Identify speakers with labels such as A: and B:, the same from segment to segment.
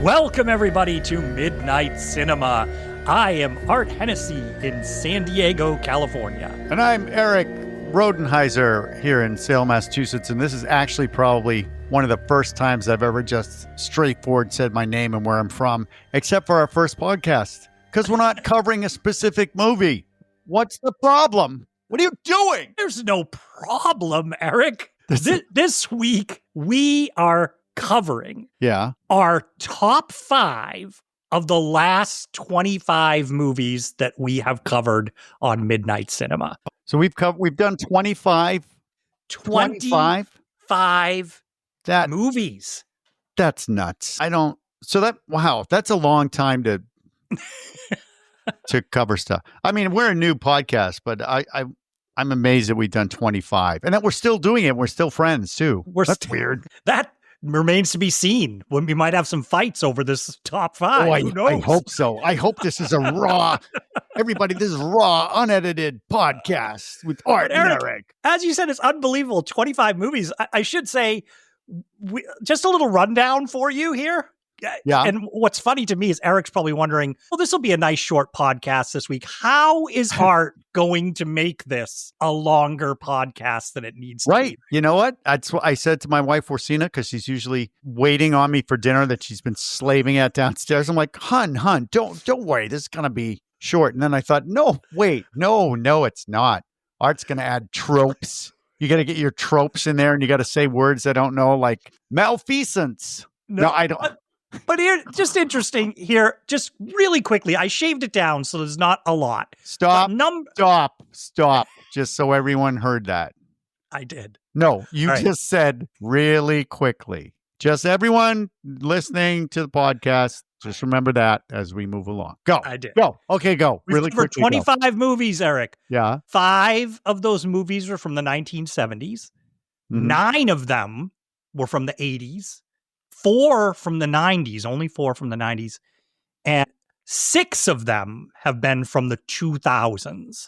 A: Welcome, everybody, to Midnight Cinema. I am Art Hennessy in San Diego, California.
B: And I'm Erik Rodenheiser here in Salem, Massachusetts. And this is actually probably one of the first times I've ever just straightforward said my name and where I'm from, except for our first podcast, because we're not covering a specific movie. What's the problem? What are you doing?
A: There's no problem, Erik. This week, we are covering our top 5 of the last 25 movies that we have covered on Midnight Cinema.
B: So we've done 25
A: movies. That's
B: nuts. That's a long time to cover stuff. I mean, we're a new podcast, but I'm amazed that we've done 25 and that we're still doing it. We're still friends too. That's weird.
A: That remains to be seen. When we might have some fights over this top 5.
B: Oh,
A: Who knows?
B: I hope so. I hope this is a raw, everybody, this is raw, unedited podcast with Art and Erik.
A: As you said, it's unbelievable. 25 movies. I should say, just a little rundown for you here.
B: Yeah.
A: And what's funny to me is Erik's probably wondering, well, this will be a nice short podcast this week. How is Art going to make this a longer podcast than it needs to
B: be?
A: Be?
B: You know what? That's what I said to my wife, Orsina, because she's usually waiting on me for dinner that she's been slaving at downstairs. I'm like, hun, don't worry. This is going to be short. And then I thought, no, it's not. Art's going to add tropes. You got to get your tropes in there and you got to say words I don't know, like malfeasance. No, I don't.
A: But here, just interesting here, just really quickly, I shaved it down so there's not a lot.
B: Stop. Just so everyone heard that.
A: I did.
B: No, you just said really quickly. Just everyone listening to the podcast, just remember that as we move along. Go.
A: I did.
B: Go. Okay, go. Really quickly.
A: 25 movies, Erik.
B: Yeah.
A: 5 of those movies were from the 1970s. Mm-hmm. 9 of them were from the 80s. 4 from the 90s, only 4 from the 90s, and 6 of them have been from the 2000s.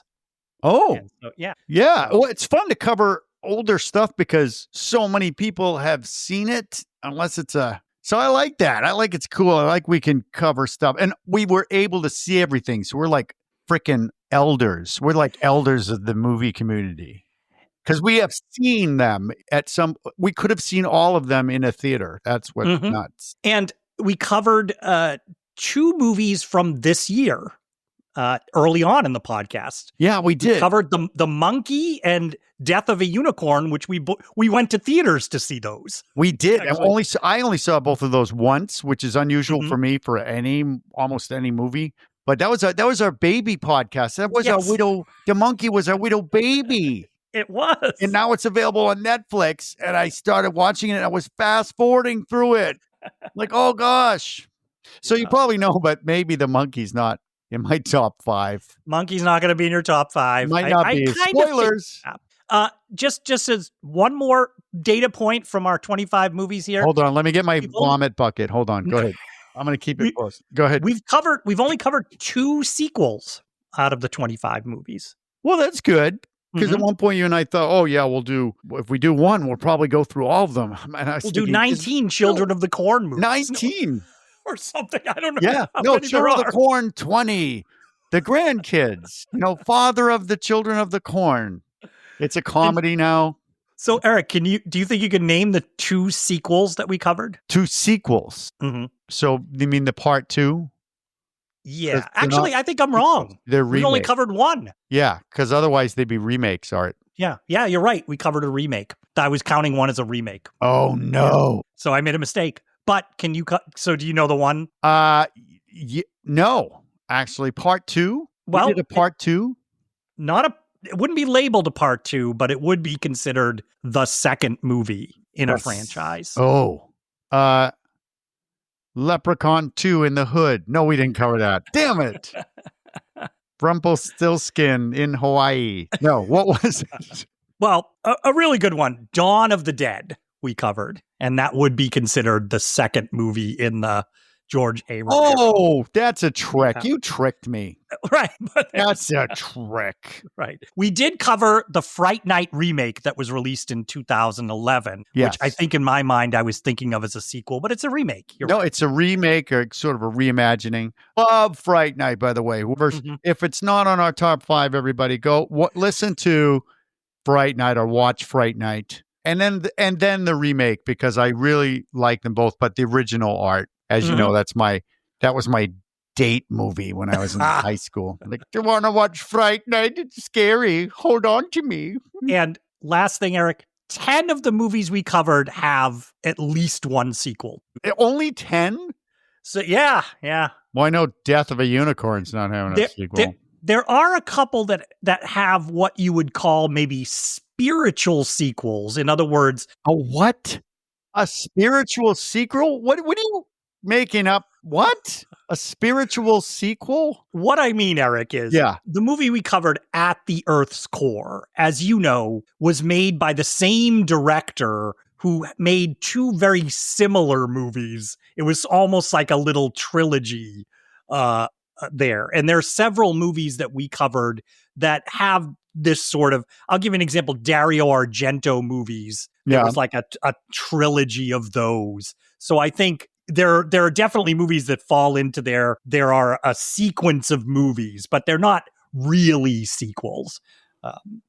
B: Oh,
A: so, yeah.
B: Well, it's fun to cover older stuff because so many people have seen it, unless it's so I like that. I like it's cool. I like we can cover stuff, and we were able to see everything. So we're like freaking elders. We're like elders of the movie community. Because we have seen them we could have seen all of them in a theater. That's what's nuts.
A: And we covered 2 movies from this year early on in the podcast.
B: Yeah, we did.
A: We covered the Monkey and Death of a Unicorn, which we went to theaters to see those.
B: We did. And I only saw both of those once, which is unusual for me for almost any movie. But that was our baby podcast. That was our widow. The Monkey was our widow baby.
A: It was.
B: And now it's available on Netflix. And I started watching it and I was fast forwarding through it. Like, oh gosh. So you probably know, but maybe the Monkey's not in my top 5.
A: Monkey's not going to be in your top 5.
B: Might not be. Spoilers.
A: Just as one more data point from our 25 movies here.
B: Hold on. Let me get my vomit bucket. Hold on. Go ahead. I'm going to keep it close. Go ahead.
A: We've only covered 2 sequels out of the 25 movies.
B: Well, that's good. Because at one point you and I thought, oh, yeah, if we do one, we'll probably go through all of them. And
A: we'll do 19 Children of the Corn movies.
B: 19?
A: Or something. I don't know.
B: Yeah. No, Children of the Corn, 20. The grandkids. Father of the Children of the Corn. It's a comedy now.
A: So, Erik, do you think you can name the 2 sequels that we covered?
B: 2 sequels?
A: Mm-hmm.
B: So, you mean the part 2?
A: Yeah, actually, I think I'm wrong.
B: They're remakes.
A: We only covered 1.
B: Yeah, because otherwise they'd be remakes, Art.
A: Yeah, you're right. We covered a remake. I was counting 1 as a remake.
B: Oh, no.
A: So I made a mistake. But can you so do you know the one?
B: No, actually, part 2?
A: Well,
B: we did a part 2?
A: It wouldn't be labeled a part 2, but it would be considered the second movie in a franchise.
B: Oh, Leprechaun 2 in the Hood. No, we didn't cover that. Damn it. Rumpelstiltskin in Hawaii. No, what was it?
A: Well, a really good one. Dawn of the Dead we covered. And that would be considered the second movie in the George A. Romero.
B: Oh, that's a trick.
A: Yeah.
B: You tricked me.
A: Right. But
B: That's a trick.
A: right. We did cover the Fright Night remake that was released in 2011,
B: Yes.
A: which I think in my mind I was thinking of as a sequel, but it's a remake. You're
B: No,
A: right.
B: it's a remake or sort of a reimagining. Love Fright Night, by the way. If it's not on our top 5, everybody go listen to Fright Night or watch Fright Night. And then the remake, because I really like them both. But the original art, as you know, that was my date movie when I was in high school. Like, do you want to watch Fright Night? It's scary. Hold on to me.
A: And last thing, Eric, 10 of the movies we covered have at least one sequel.
B: Only 10?
A: So yeah.
B: Well, I know Death of a Unicorn's not having a sequel.
A: There are a couple that have what you would call maybe spiritual sequels. In other words,
B: a what? A spiritual sequel? What are you making up? What? A spiritual sequel?
A: What I mean, Eric, is the movie we covered, At the Earth's Core, as you know, was made by the same director who made 2 very similar movies. It was almost like a little trilogy there. And there are several movies that we covered that have this sort of, I'll give you an example, Dario Argento movies. There was like a trilogy of those. So I think there are definitely movies that fall into there are a sequence of movies, but they're not really sequels.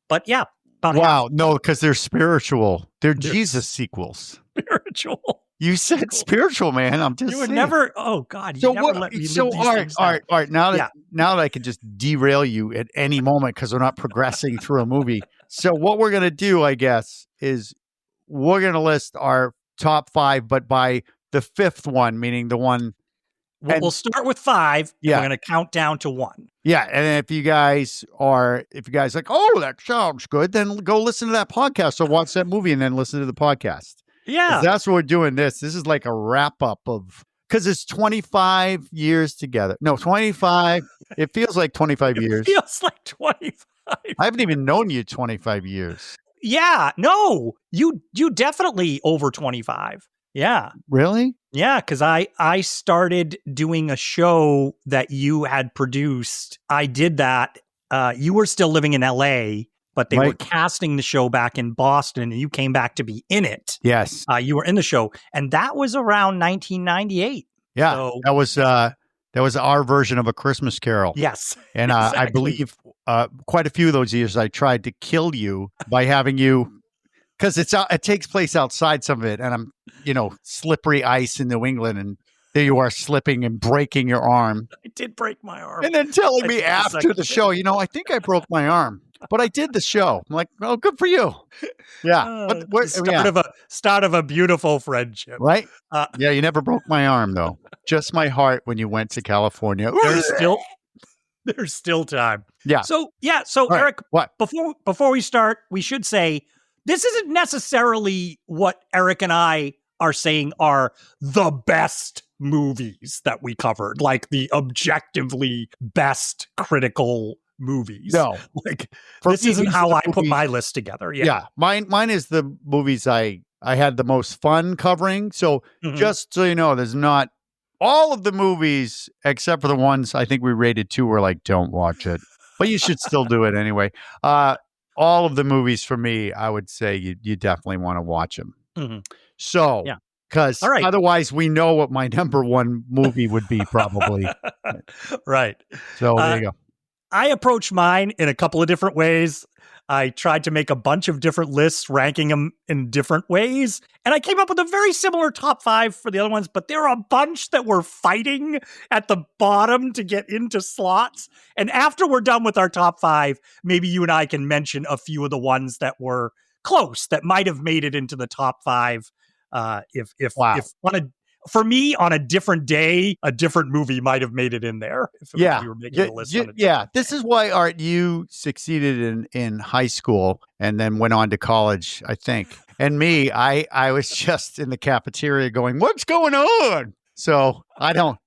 A: But yeah.
B: Wow. No, because they're spiritual. They're Jesus sequels.
A: Spiritual.
B: You said spiritual, man. I'm just saying.
A: Never. Oh God. You never let me live these things
B: all right. Now that I can just derail you at any moment because we're not progressing through a movie. So what we're gonna do, I guess, is we're gonna list our top 5, but by the 5th one, meaning the one.
A: We'll start with 5.
B: Yeah.
A: We're going to count down to 1.
B: Yeah. And if you guys like, oh, that sounds good, then go listen to that podcast or watch that movie and then listen to the podcast.
A: Yeah.
B: That's what we're doing this. This is like a wrap up of, because it's 25 years together. No, 25. It feels like 25 years.
A: It feels like 25.
B: I haven't even known you 25 years.
A: Yeah. No, you definitely over 25. Yeah.
B: Really?
A: Yeah, because I started doing a show that you had produced. I did that. You were still living in LA, but they were casting the show back in Boston, and you came back to be in it.
B: Yes.
A: You were in the show, and that was around 1998.
B: Yeah,
A: so,
B: that was our version of A Christmas Carol.
A: Yes.
B: And
A: exactly.
B: I believe quite a few of those years I tried to kill you by having you, because it takes place outside some of it, and I'm, slippery ice in New England, and there you are slipping and breaking your arm.
A: I did break my arm.
B: And then telling me after the show, I think I broke my arm, but I did the show. I'm like, oh, good for you. Yeah.
A: Start of a beautiful friendship.
B: Right? Yeah, you never broke my arm, though. Just my heart when you went to California.
A: There's still time.
B: Yeah.
A: So
B: right.
A: Eric,
B: what?
A: Before we start, we should say this isn't necessarily what Eric and I are saying are the best movies that we covered, like the objectively best critical movies.
B: No.
A: This isn't how I put my list together. Yeah.
B: Mine is the movies I had the most fun covering. So just so you know, there's not all of the movies except for the ones I think we rated 2 were like, don't watch it, but you should still do it anyway. All of the movies for me, I would say you definitely want to watch them.
A: Mm-hmm.
B: So, because otherwise we know what my number 1 movie would be probably.
A: Right.
B: So there you go.
A: I approach mine in a couple of different ways. I tried to make a bunch of different lists, ranking them in different ways. And I came up with a very similar top 5 for the other ones, but there are a bunch that were fighting at the bottom to get into slots. And after we're done with our top 5, maybe you and I can mention a few of the ones that were close, that might have made it into the top 5. For me, on a different day, a different movie might have made it in there. If we were making a list.
B: This is why, Art, you succeeded in high school and then went on to college, I think. And me, I was just in the cafeteria going, "What's going on?" So I'm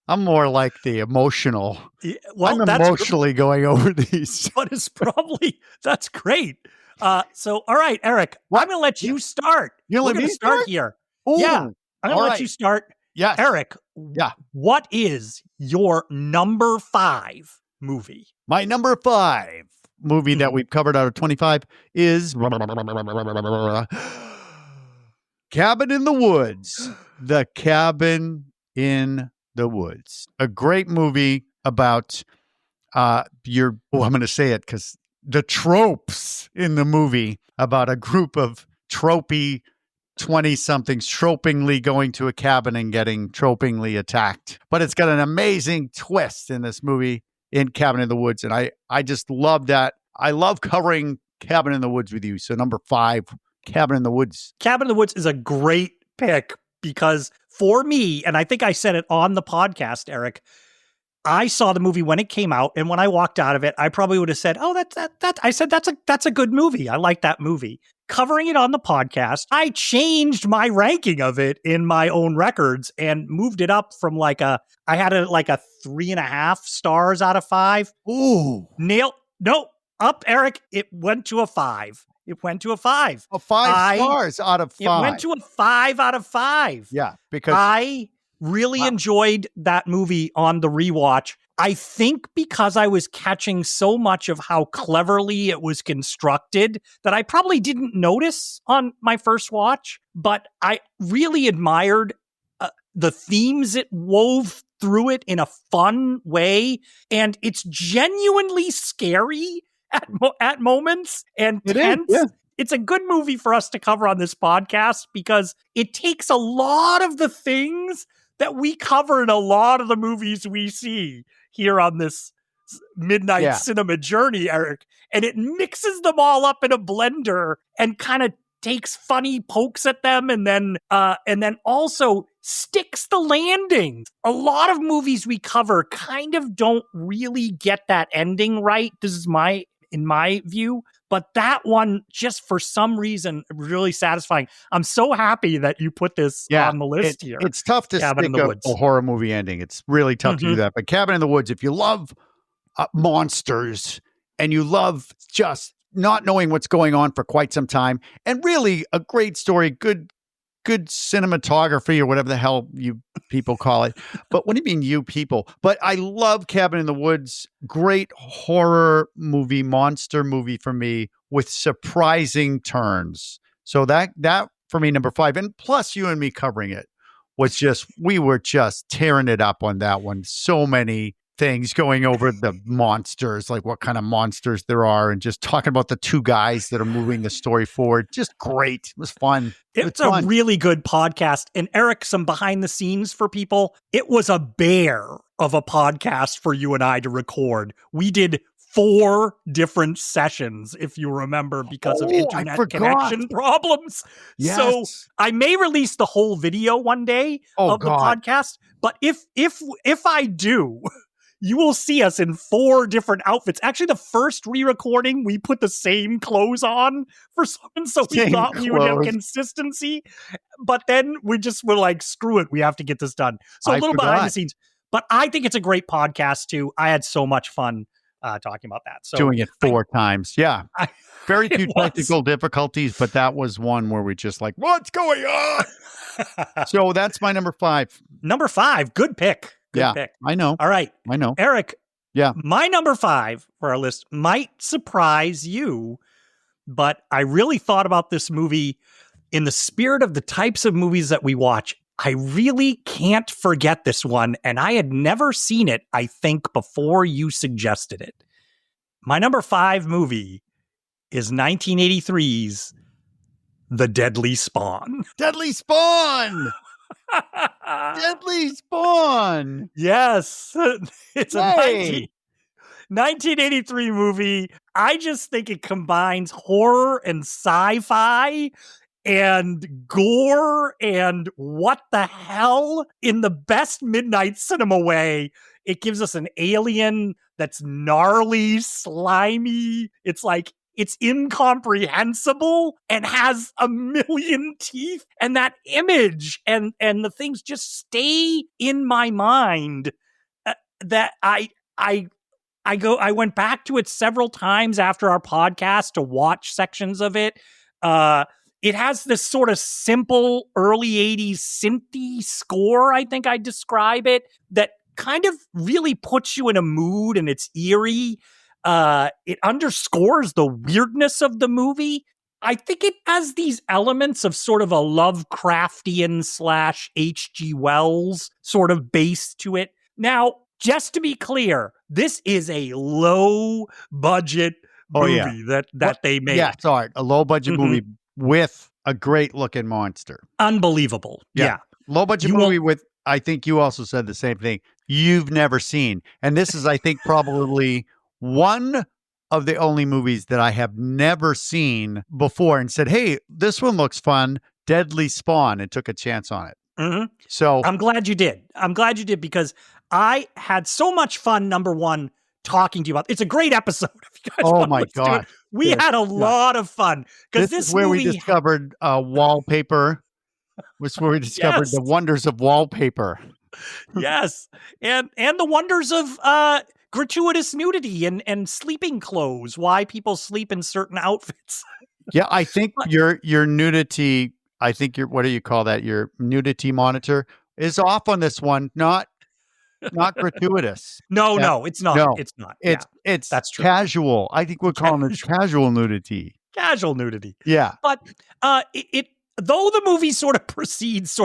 B: more like the emotional. Yeah, I'm emotionally going over these.
A: But it's probably that's great. So all right, Eric, I'm going to let you start.
B: You're
A: going to start here. Ooh, yeah, I'm going to let you start.
B: Yes.
A: Erik,
B: Yeah.
A: what is your number 5 movie?
B: My number 5 movie that we've covered out of 25 is Cabin in the Woods. The Cabin in the Woods. A great movie about I'm going to say it because the tropes in the movie about a group of tropey 20-somethings tropingly going to a cabin and getting tropingly attacked. But it's got an amazing twist in this movie in Cabin in the Woods. And I just love that. I love covering Cabin in the Woods with you. So number 5, Cabin in the Woods.
A: Cabin in the Woods is a great pick because for me, and I think I said it on the podcast, Erik, I saw the movie when it came out, and when I walked out of it, I probably would have said, "Oh, that's a good movie. I like that movie." Covering it on the podcast, I changed my ranking of it in my own records and moved it up from I had a 3.5 stars out of 5.
B: Ooh,
A: Up, Erik. It went to a 5. It went to a 5.
B: A 5 stars out of 5.
A: It went to a 5 out of 5.
B: Yeah, because
A: I really enjoyed that movie on the rewatch. I think because I was catching so much of how cleverly it was constructed that I probably didn't notice on my first watch, but I really admired the themes it wove through it in a fun way. And it's genuinely scary at moments and tense.
B: Yeah.
A: It's a good movie for us to cover on this podcast because it takes a lot of the things that we cover in a lot of the movies we see here on this midnight cinema journey, Erik, and it mixes them all up in a blender and kind of takes funny pokes at them and then also sticks the landing. A lot of movies we cover kind of don't really get that ending right. This is in my view. But that one, just for some reason, really satisfying. I'm so happy that you put this on the list here.
B: It's tough to stick a horror movie ending. It's really tough to do that. But Cabin in the Woods, if you love monsters and you love just not knowing what's going on for quite some time, and really a great story, good cinematography or whatever the hell you people call it. But what do you mean you people? But I love Cabin in the Woods. Great horror movie, monster movie for me with surprising turns. So that for me, number 5. And plus you and me covering it was we were just tearing it up on that one. So many things going over the monsters, like what kind of monsters there are, and just talking about the 2 guys that are moving the story forward. Just great. It was fun.
A: It's a really good podcast. And Erik, some behind the scenes for people. It was a bear of a podcast for you and I to record. We did 4 different sessions, if you remember, because of internet connection problems.
B: Yes.
A: So I may release the whole video one day of the podcast. But if I do, you will see us in 4 different outfits. Actually, the first re-recording, we put the same clothes on for something, so we thought we would have consistency. But then we just were like, screw it, we have to get this done. So a little behind the scenes. But I think it's a great podcast, too. I had so much fun talking about that. So
B: doing it 4 times. Yeah. Very few technical difficulties, but that was one where we just like, what's going on? So that's my number 5.
A: Number 5. Good pick. Good pick.
B: I know.
A: All right.
B: I know.
A: Erik.
B: Yeah.
A: My number 5 for our list might surprise you, but I really thought about this movie in the spirit of the types of movies that we watch. I really can't forget this one, and I had never seen it, I think, before you suggested it. My number 5 movie is 1983's The Deadly Spawn.
B: Deadly Spawn! Deadly Spawn!
A: Yes. It's a 1983 movie. I just think it combines horror and sci-fi and gore and what the hell in the best midnight cinema way. It gives us an alien that's gnarly, slimy. It's like, it's incomprehensible and has a million teeth, and that image and the things just stay in my mind that I went back to it several times after our podcast to watch sections of it. It has this sort of simple early 80s synthy score, I think I'd describe it, that kind of really puts you in a mood, and it's eerie. It underscores the weirdness of the movie. I think it has these elements of sort of a Lovecraftian / H.G. Wells sort of base to it. Now, just to be clear, this is a low budget movie that they made.
B: Yeah, sorry, a low budget movie with a great looking monster.
A: Unbelievable. Yeah.
B: Low budget movie with, I think you also said the same thing, you've never seen. And this is, I think, probably one of the only movies that I have never seen before and said, hey, this one looks fun, Deadly Spawn, and took a chance on it.
A: Mm-hmm.
B: So
A: I'm glad you did. I'm glad you did, because I had so much fun, number one, talking to you about it. It's a great episode. If you guys
B: my God.
A: We had a lot of fun. Because
B: this is where we discovered wallpaper. Was where we discovered the wonders of wallpaper.
A: Yes. And the wonders of gratuitous nudity and sleeping clothes, why people sleep in certain outfits.
B: Yeah, I think your nudity, I think what do you call that? Your nudity monitor is off on this one, not gratuitous.
A: No, it's not.
B: No,
A: it's not.
B: It's
A: that's true.
B: Casual. I think we're calling it casual nudity.
A: Casual nudity.
B: Yeah.
A: But it though the movie sort of proceeds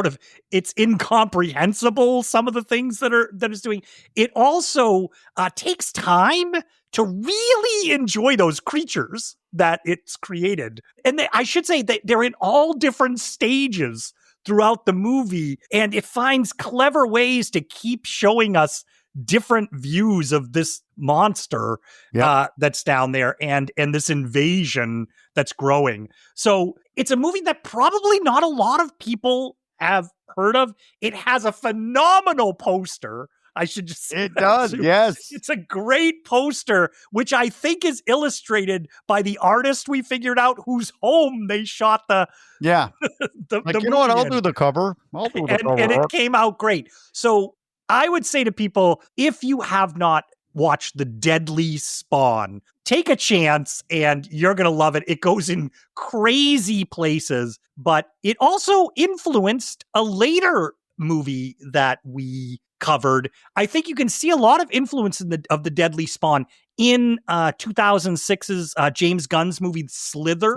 A: it's incomprehensible, some of the things that it's doing, it also takes time to really enjoy those creatures that it's created. And I should say that they're in all different stages throughout the movie, and it finds clever ways to keep showing us different views of this monster that's down there and this invasion that's growing. So it's a movie that probably not a lot of people have heard of. It has a phenomenal poster. I should just say
B: it does.
A: Too.
B: Yes.
A: It's a great poster, which I think is illustrated by the artist we figured out whose home they shot the
B: you know what? I'll do the cover.
A: And it came out great. So I would say to people, if you have not watched The Deadly Spawn, take a chance and you're going to love it. It goes in crazy places, but it also influenced a later movie that we covered. I think you can see a lot of influence of The Deadly Spawn in 2006's James Gunn's movie Slither.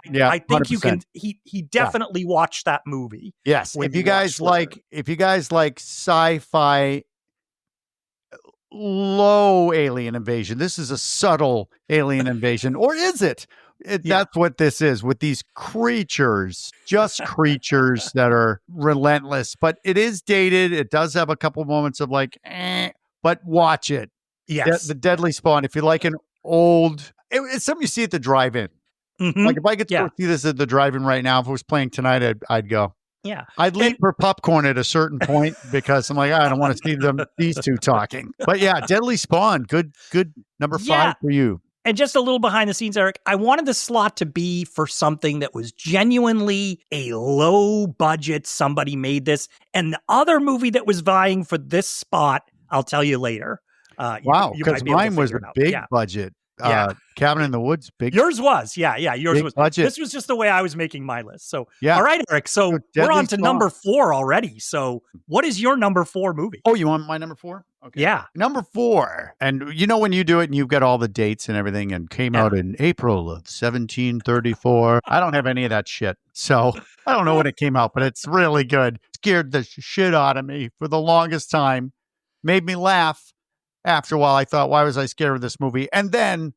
B: Yeah,
A: I think
B: 100%.
A: you can. He definitely watched that movie.
B: Yes, if you guys like sci-fi, low alien invasion, this is a subtle alien invasion, or is it? That's what this is with these creatures, just creatures that are relentless. But it is dated. It does have a couple moments of but watch it.
A: Yes,
B: The Deadly Spawn. If you like an old, it's something you see at the drive-in.
A: Mm-hmm.
B: Like if I get to go see this at the drive-in right now, if it was playing tonight, I'd go.
A: Yeah,
B: I'd leave for popcorn at a certain point because I'm like, I don't want to see these two talking. But yeah, Deadly Spawn, good number 5 for you.
A: And just a little behind the scenes, Eric, I wanted the slot to be for something that was genuinely a low budget. Somebody made this, and the other movie that was vying for this spot, I'll tell you later.
B: Wow, because mine was a big budget. Cabin in the Woods, big.
A: Yours was, yours was.
B: Budget.
A: This was just the way I was making my list. So,
B: yeah.
A: All right, Eric. So we're on to number 4 already. So, what is your number 4 movie?
B: Oh, you want my number 4? Okay.
A: Yeah,
B: number 4. And you know when you do it and you've got all the dates and everything, and came out in April of 1734. I don't have any of that shit, so I don't know when it came out, but it's really good. Scared the shit out of me for the longest time. Made me laugh. After a while, I thought, why was I scared of this movie? And then,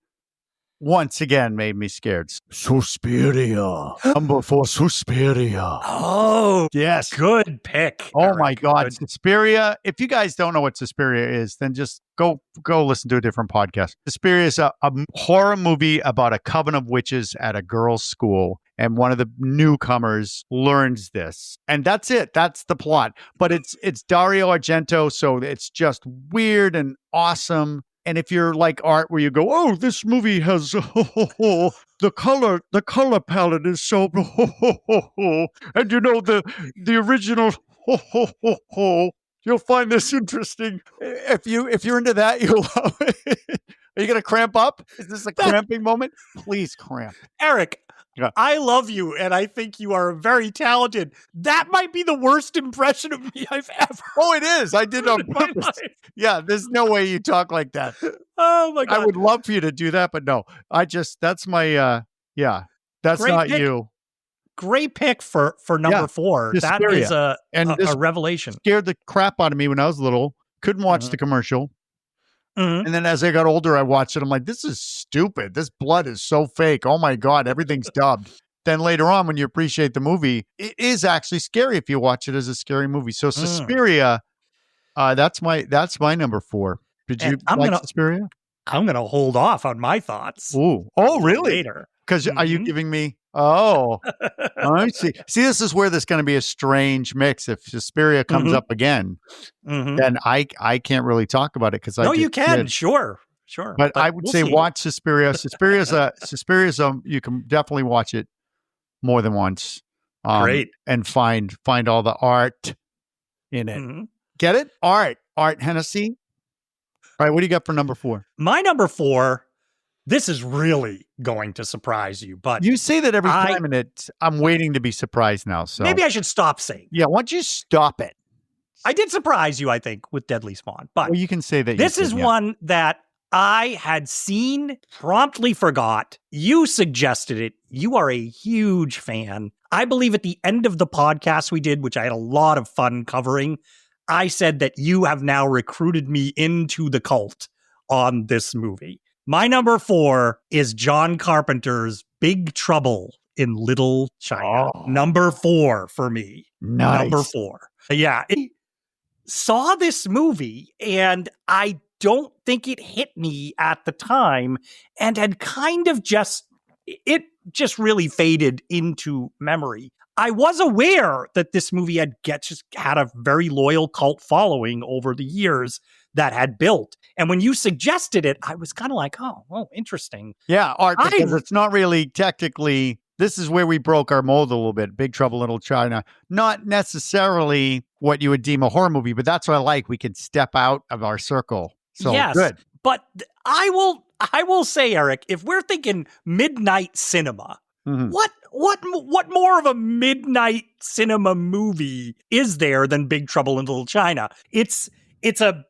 B: once again, made me scared. Suspiria. Number 4, Suspiria.
A: Oh,
B: yes.
A: Good pick.
B: Oh,
A: Eric.
B: my God.
A: Good.
B: Suspiria. If you guys don't know what Suspiria is, then just go listen to a different podcast. Suspiria is a horror movie about a coven of witches at a girls' school. And one of the newcomers learns this. And that's it. That's the plot. But it's Dario Argento, so it's just weird and awesome. And if you're like Art, where you go, oh, this movie has the color palette is so and you know the original You'll find this interesting. If you're into that, you'll love it. Are you gonna cramp up? Is this a cramping moment? Please cramp.
A: Eric,
B: Yeah.
A: I love you, and I think you are very talented. That might be the worst impression of me I've ever.
B: Oh, it is. I did on
A: in my
B: purpose.
A: life.
B: Yeah, there's no way you talk like that.
A: Oh my God.
B: I would love for you to do that, but no. That's my that's
A: Great
B: not
A: pick.
B: you.
A: Great pick for number 4. That
B: Suspiria.
A: is a
B: This
A: revelation.
B: scared the crap out of me when I was little. Couldn't watch the commercial.
A: Mhm.
B: And then as I got older, I watched it. I'm like, this is stupid. This blood is so fake. Oh my God, everything's dubbed. Then later on, when you appreciate the movie, it is actually scary if you watch it as a scary movie. So Suspiria, that's my number 4. Did you like Suspiria?
A: I'm gonna hold off on my thoughts.
B: Ooh. Oh, really?
A: Later.
B: Because are you giving me? Oh, I see. See, this is where there's going to be a strange mix. If Suspiria comes up again, then I can't really talk about it because I.
A: No, you can. Sure.
B: But I would say watch Suspiria. Suspiria's you can definitely watch it more than once.
A: Great.
B: And find all the art in it. Get it? Art Hennessy. All right, what do you got for number 4?
A: My number 4. This is really going to surprise you, but
B: you say that every time, and I'm waiting to be surprised now. So
A: maybe I should stop saying.
B: Yeah, why don't you stop it?
A: I did surprise you, I think, with Deadly Spawn, but
B: you can say that.
A: This is one that I had seen, promptly forgot. You suggested it. You are a huge fan. I believe at the end of the podcast we did, which I had a lot of fun covering, I said that you have now recruited me into the cult on this movie. My number 4 is John Carpenter's Big Trouble in Little China.
B: Oh.
A: Number 4 for me.
B: Nice.
A: Number 4. Yeah. I saw this movie and I don't think it hit me at the time and had kind of just really faded into memory. I was aware that this movie had a very loyal cult following over the years that had built. And when you suggested it, I was kind of like, oh, well, interesting.
B: Yeah, Art, because it's not really technically, this is where we broke our mold a little bit. Big Trouble in Little China. Not necessarily what you would deem a horror movie, but that's what I like. We can step out of our circle. So
A: yes,
B: good.
A: But I will say, Eric, if we're thinking midnight cinema, what more of a midnight cinema movie is there than Big Trouble in Little China? It's a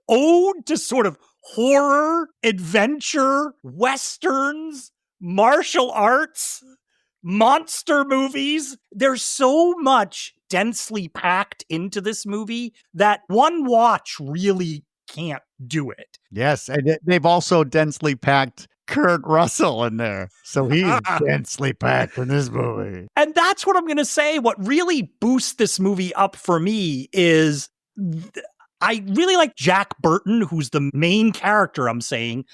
A: ode to sort of horror, adventure, westerns, martial arts, monster movies. There's so much densely packed into this movie that one watch really can't do it.
B: Yes, and they've also densely packed Kurt Russell in there. So he's densely packed in this movie.
A: And that's what I'm going to say. What really boosts this movie up for me is I really like Jack Burton, who's the main character, I'm saying,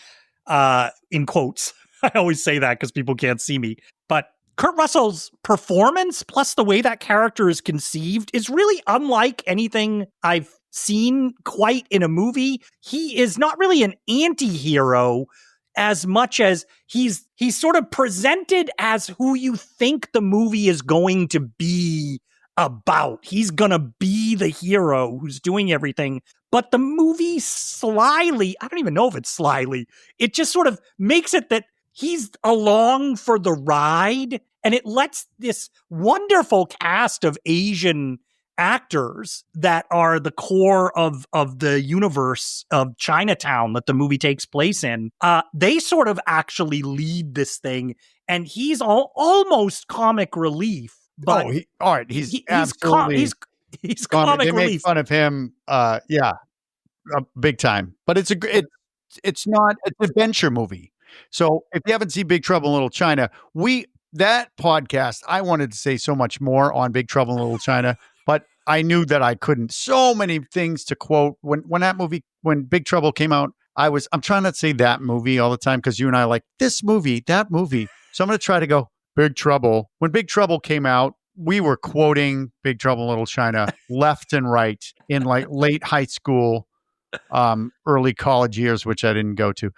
A: in quotes. I always say that because people can't see me. But Kurt Russell's performance, plus the way that character is conceived, is really unlike anything I've seen quite in a movie. He is not really an anti-hero as much as he's sort of presented as who you think the movie is going to be about. He's gonna be the hero who's doing everything. But the movie slyly, I don't even know if it's slyly, it just sort of makes it that he's along for the ride, and it lets this wonderful cast of Asian actors that are the core of the universe of Chinatown that the movie takes place in. They sort of actually lead this thing, and he's almost comic relief. But
B: he's absolutely
A: he's comic
B: relief. They make fun of him, big time. But it's not an adventure movie. So if you haven't seen Big Trouble in Little China, that podcast, I wanted to say so much more on Big Trouble in Little China, but I knew that I couldn't. So many things to quote when Big Trouble came out. I'm trying not to say that movie all the time because you and I are like this movie, that movie. So I'm going to try to go Big Trouble. When Big Trouble came out, we were quoting Big Trouble in Little China left and right in like late high school, early college years, which I didn't go to.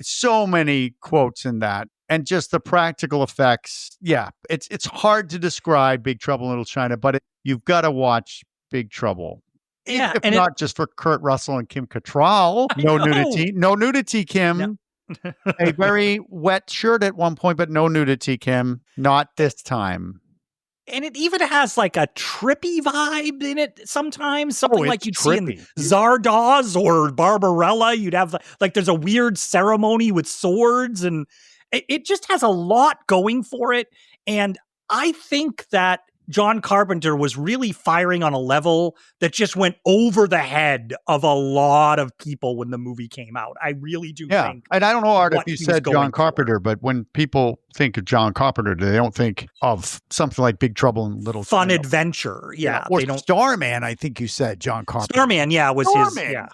B: So many quotes in that. And just the practical effects. Yeah, it's hard to describe Big Trouble in Little China, but you've got to watch Big Trouble.
A: Yeah,
B: if
A: and
B: not just for Kurt Russell and Kim Cattrall. No nudity. No nudity, Kim. A very wet shirt at one point, but no nudity, Kim. Not this time.
A: And it even has like a trippy vibe in it sometimes. Something like you'd see in
B: trippy.
A: Zardoz or Barbarella. You'd have like there's a weird ceremony with swords, and it just has a lot going for it. And I think that John Carpenter was really firing on a level that just went over the head of a lot of people when the movie came out. I really do think.
B: And I don't know, Art, if you
A: he
B: said
A: was
B: John
A: going
B: Carpenter, but when people think of John Carpenter, they don't think of something like Big Trouble in Little
A: Fun
B: China.
A: adventure. Yeah.
B: Or
A: they don't.
B: Starman, I think you said, John Carpenter.
A: Starman, yeah, was
B: Starman.
A: his. Yeah.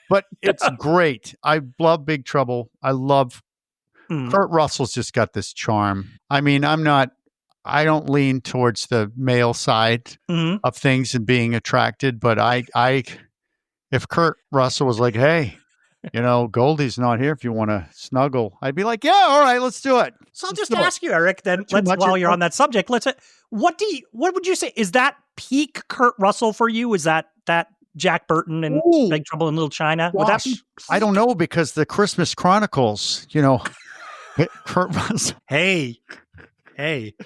B: But it's great. I love Big Trouble. I love Kurt Russell's just got this charm. I mean, I don't lean towards the male side of things and being attracted, but if Kurt Russell was like, hey, Goldie's not here if you want to snuggle, I'd be like, yeah, all right, let's do it.
A: So I'll just ask you, Eric, then while you're on that subject, what would you say, is that peak Kurt Russell for you? Is that Jack Burton and Big Trouble in Little China? Would that be peak?
B: I don't know, because the Christmas Chronicles, Kurt Russell.
A: Hey,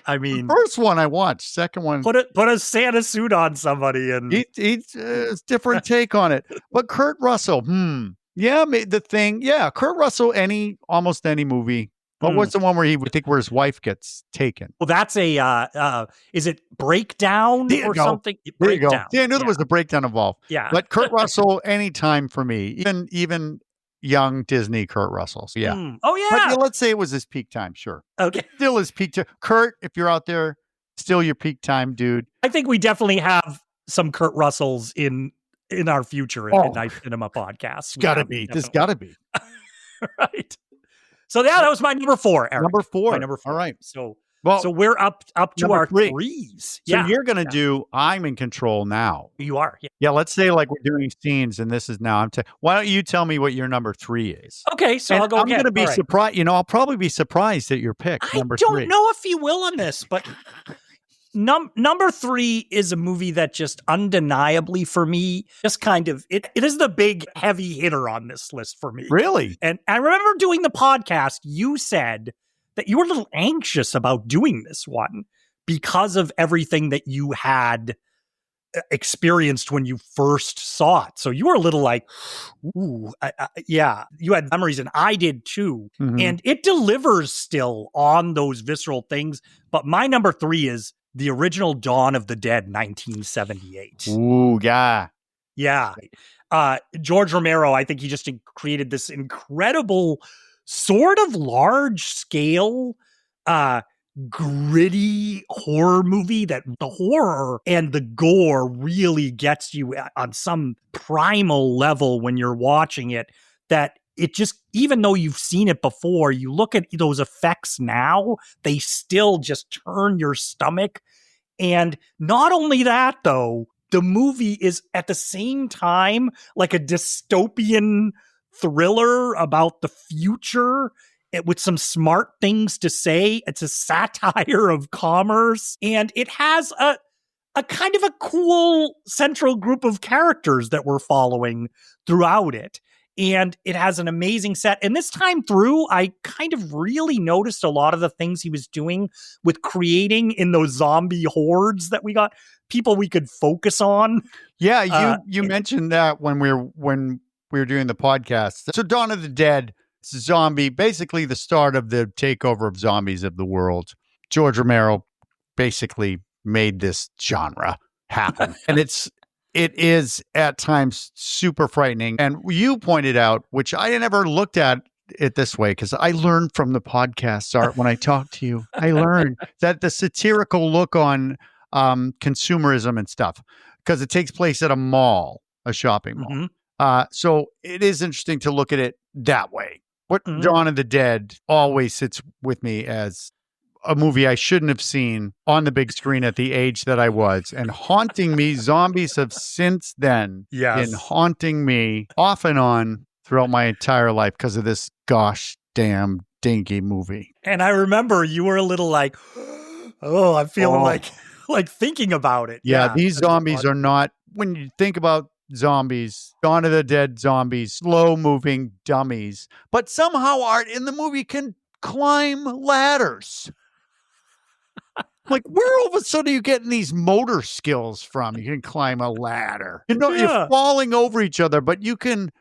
A: I mean,
B: first one I watched, second one,
A: put a Santa suit on somebody and
B: it's different take on it. But Kurt Russell, Kurt Russell, almost any movie. What was the one where where his wife gets taken?
A: Well, that's is it Breakdown or something?
B: There you go. Yeah, I knew there was a breakdown involved.
A: Yeah,
B: but Kurt Russell, anytime for me, even young Disney Kurt Russell. So, yeah.
A: Oh, yeah.
B: But let's say it was his peak time. Sure.
A: Okay.
B: Still his peak time. Kurt, if you're out there, still your peak time, dude.
A: I think we definitely have some Kurt Russells in our future in Night Cinema podcast.
B: There's gotta be.
A: Right. So that was my number 4, Eric.
B: Number 4.
A: My number 4.
B: All right.
A: So we're up to our 3s.
B: So you're going to do I'm in control now.
A: You are.
B: Yeah, let's say like we're doing scenes and this is now. Why don't you tell me what your number 3 is?
A: Okay, so I'll go
B: I'm
A: again.
B: going to be surprised. I'll probably be surprised at your pick, number 3.
A: I don't know if you will on this, but number 3 is a movie that just undeniably for me, just kind of, it is the big heavy hitter on this list for me.
B: Really?
A: And I remember doing the podcast, you said that you were a little anxious about doing this one because of everything that you had experienced when you first saw it. So you were a little like, ooh, yeah, you had memories and I did too. Mm-hmm. And it delivers still on those visceral things. But my number 3 is the original Dawn of the Dead, 1978.
B: Ooh, yeah.
A: Yeah. George Romero, I think he just created this incredible sort of large scale, gritty horror movie that the horror and the gore really gets you on some primal level when you're watching it, that it just, even though you've seen it before, you look at those effects now, they still just turn your stomach. And not only that, though, the movie is at the same time like a dystopian thriller about the future with some smart things to say. It's a satire of commerce, and it has a kind of a cool central group of characters that we're following throughout it. And it has an amazing set. And this time through, I kind of really noticed a lot of the things he was doing with creating in those zombie hordes that we got, people we could focus on.
B: Yeah, you mentioned that when we were doing the podcast. So Dawn of the Dead, zombie, basically the start of the takeover of zombies of the world. George Romero basically made this genre happen. And it is at times super frightening. And you pointed out, which I never looked at it this way, because I learned from the podcast, Art, when I talked to you, I learned that the satirical look on consumerism and stuff, because it takes place at a mall, a shopping mall. Mm-hmm. So it is interesting to look at it that way. What Dawn of the Dead always sits with me as a movie I shouldn't have seen on the big screen at the age that I was, and haunting me. Zombies have since then been haunting me off and on throughout my entire life because of this gosh damn dinky movie.
A: And I remember you were a little like, oh, I'm feeling like thinking about it.
B: Yeah, these zombies are not when you think about zombies, Dawn of the Dead zombies, slow-moving dummies, but somehow Art in the movie can climb ladders. Like, where all of a sudden are you getting these motor skills from? You can climb a ladder. You're falling over each other, but you can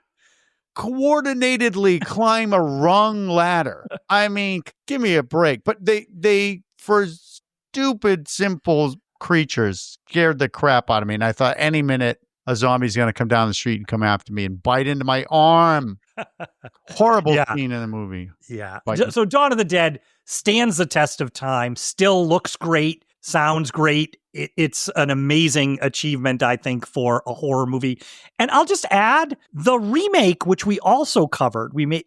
B: coordinatedly climb a rung ladder. I mean, give me a break. But they for stupid, simple creatures scared the crap out of me. And I thought any minute a zombie's going to come down the street and come after me and bite into my arm. Horrible scene in the movie.
A: Yeah. So Dawn of the Dead stands the test of time, still looks great, sounds great. It's an amazing achievement, I think, for a horror movie. And I'll just add the remake, which we also covered. We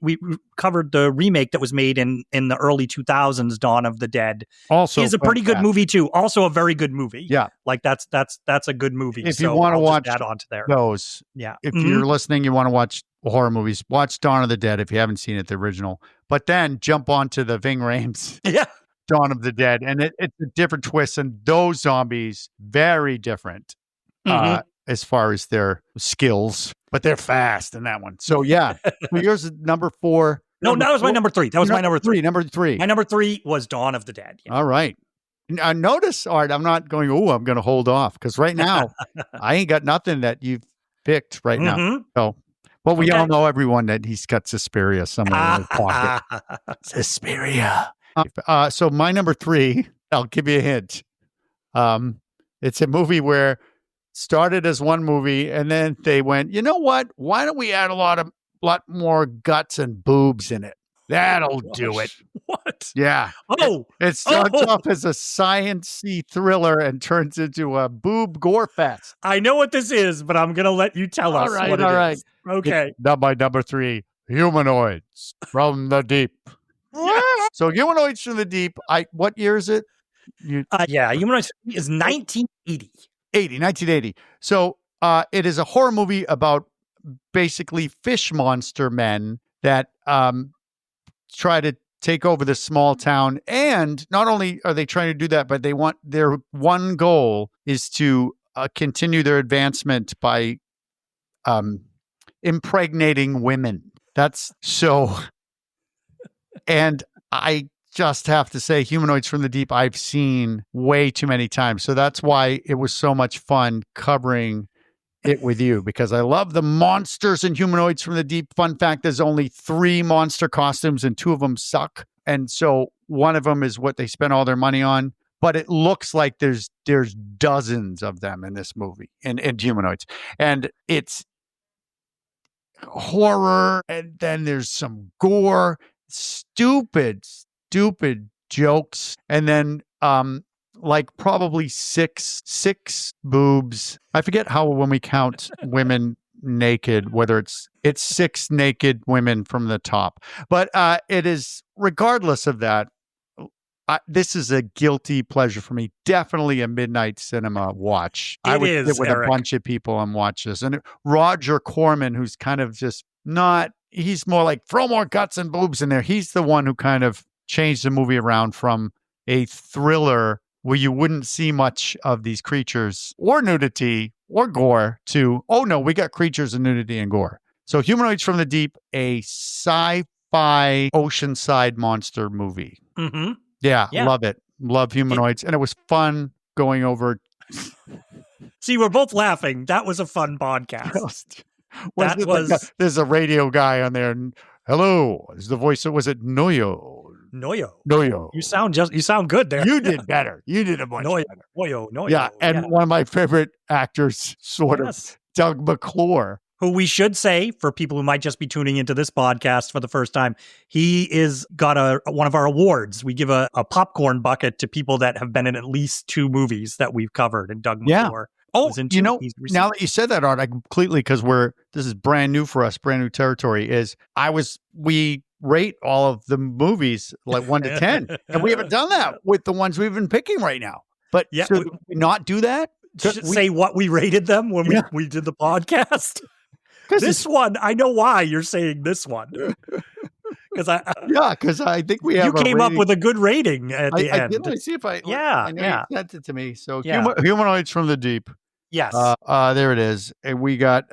A: covered the remake that was made in the early 2000s, Dawn of the Dead. Also is a pretty good movie too. Also a very good movie.
B: Yeah.
A: Like that's a good movie.
B: If you want to watch
A: that onto there.
B: Those.
A: Yeah.
B: If you're listening, you want to watch horror movies, watch Dawn of the Dead if you haven't seen it, the original. But then jump onto the Ving Rhames.
A: Yeah.
B: Dawn of the Dead, and it's a different twist, and those zombies very different as far as their skills, but they're fast in that one. So yeah, yours is number 4.
A: No, that was my number 3. That was my number 3.
B: Number 3.
A: My number 3 was Dawn of the Dead. Yeah.
B: All right. Notice, Art, I'm not going, I'm going to hold off, because right now I ain't got nothing that you've picked right now. So, well, we all know everyone that he's got Suspiria somewhere in his pocket. Suspiria. So my number 3, I'll give you a hint. It's a movie where started as one movie and then they went, you know what? Why don't we add a lot more guts and boobs in it? That'll do it.
A: What?
B: Yeah. It starts off as a science-y thriller and turns into a boob gore fest.
A: I know what this is, but I'm going to let you tell us what it is. Okay.
B: My number 3, humanoids from the deep. So humanoids from the deep. What year is it?
A: Humanoids is 1980.
B: 1980. So it is a horror movie about basically fish monster men that try to take over this small town. And not only are they trying to do that, but they want their one goal is to continue their advancement by impregnating women. That's so. And I just have to say, Humanoids from the Deep, I've seen way too many times. So that's why it was so much fun covering it with you, because I love the monsters in Humanoids from the Deep. Fun fact, there's only 3 monster costumes and 2 of them suck. And so one of them is what they spent all their money on. But it looks like there's dozens of them in this movie, in Humanoids. And it's horror, and then there's some gore. Stupid jokes, and then like probably six boobs. I forget how when we count women naked, whether it's 6 naked women from the top, but it is, regardless of that, this is a guilty pleasure for me. Definitely a midnight cinema watch. I would sit with Erik. A bunch of people and watch this, and Roger Corman, who's kind of just not. He's more like, throw more guts and boobs in there. He's the one who kind of changed the movie around from a thriller where you wouldn't see much of these creatures or nudity or gore to, oh no, we got creatures and nudity and gore. So Humanoids from the Deep, a sci-fi oceanside monster movie.
A: Mm-hmm.
B: Yeah, love it. Love Humanoids. And it was fun going over.
A: See, we're both laughing. That was a fun podcast.
B: There's a radio guy on there. And, hello, is the voice? Was it Noyo? You sound good there. You did better. You did a much better.
A: Noyo.
B: Yeah, and one of my favorite actors, sort of, Doug McClure.
A: Who we should say, for people who might just be tuning into this podcast for the first time, he is got one of our awards. We give a popcorn bucket to people that have been in at least 2 movies that we've covered, and Doug McClure.
B: Oh, now that you said that, Art, I completely, because this is brand new for us, brand new territory, we rate all of the movies like 1 to 10. And we haven't done that with the ones we've been picking right now. But should we not do that?
A: Say what we rated them when we did the podcast? This one, I know why you're saying this one. Because
B: I think we have.
A: You came up with a good rating at the end.
B: Let me see if I.
A: Yeah,
B: I know you sent it to me. So Humanoids from the Deep.
A: Yes.
B: There it is. And we got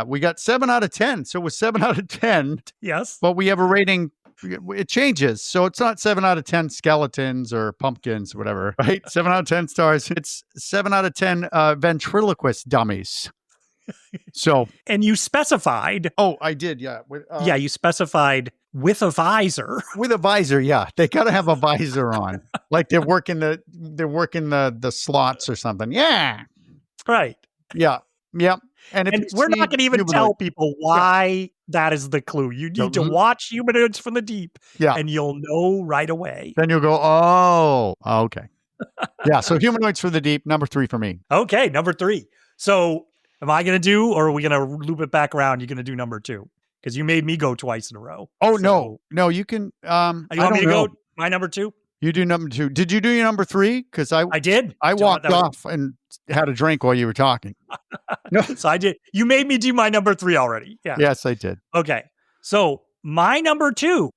B: we got 7 out of 10. So it was 7 out of 10.
A: Yes.
B: But we have a rating. It changes. So it's not 7 out of 10 skeletons or pumpkins or whatever, right? 7 out of 10 stars. It's 7 out of 10 ventriloquist dummies. So.
A: And you specified.
B: Oh, I did. Yeah.
A: You specified with a visor.
B: With a visor. Yeah. They got to have a visor on. Like they're working the slots or something. Yeah.
A: Right.
B: Yeah. Yep.
A: And we're not going to even tell people why that is the clue. You need to watch Humanoids from the Deep, and you'll know right away.
B: Then you'll go, oh, okay. Yeah, so Humanoids from the Deep, number 3 for me.
A: Okay, number 3. So am I going to do, or are we going to loop it back around? You're going to do number 2? Because you made me go twice in a row.
B: Oh, so, no, you can.
A: You want me to go my number 2?
B: You do number 2. Did you do your number 3? Because I
A: did.
B: I walked off and had a drink while you were talking.
A: No, so I did. You made me do my number 3 already. Yeah.
B: Yes, I did.
A: Okay. So my number 2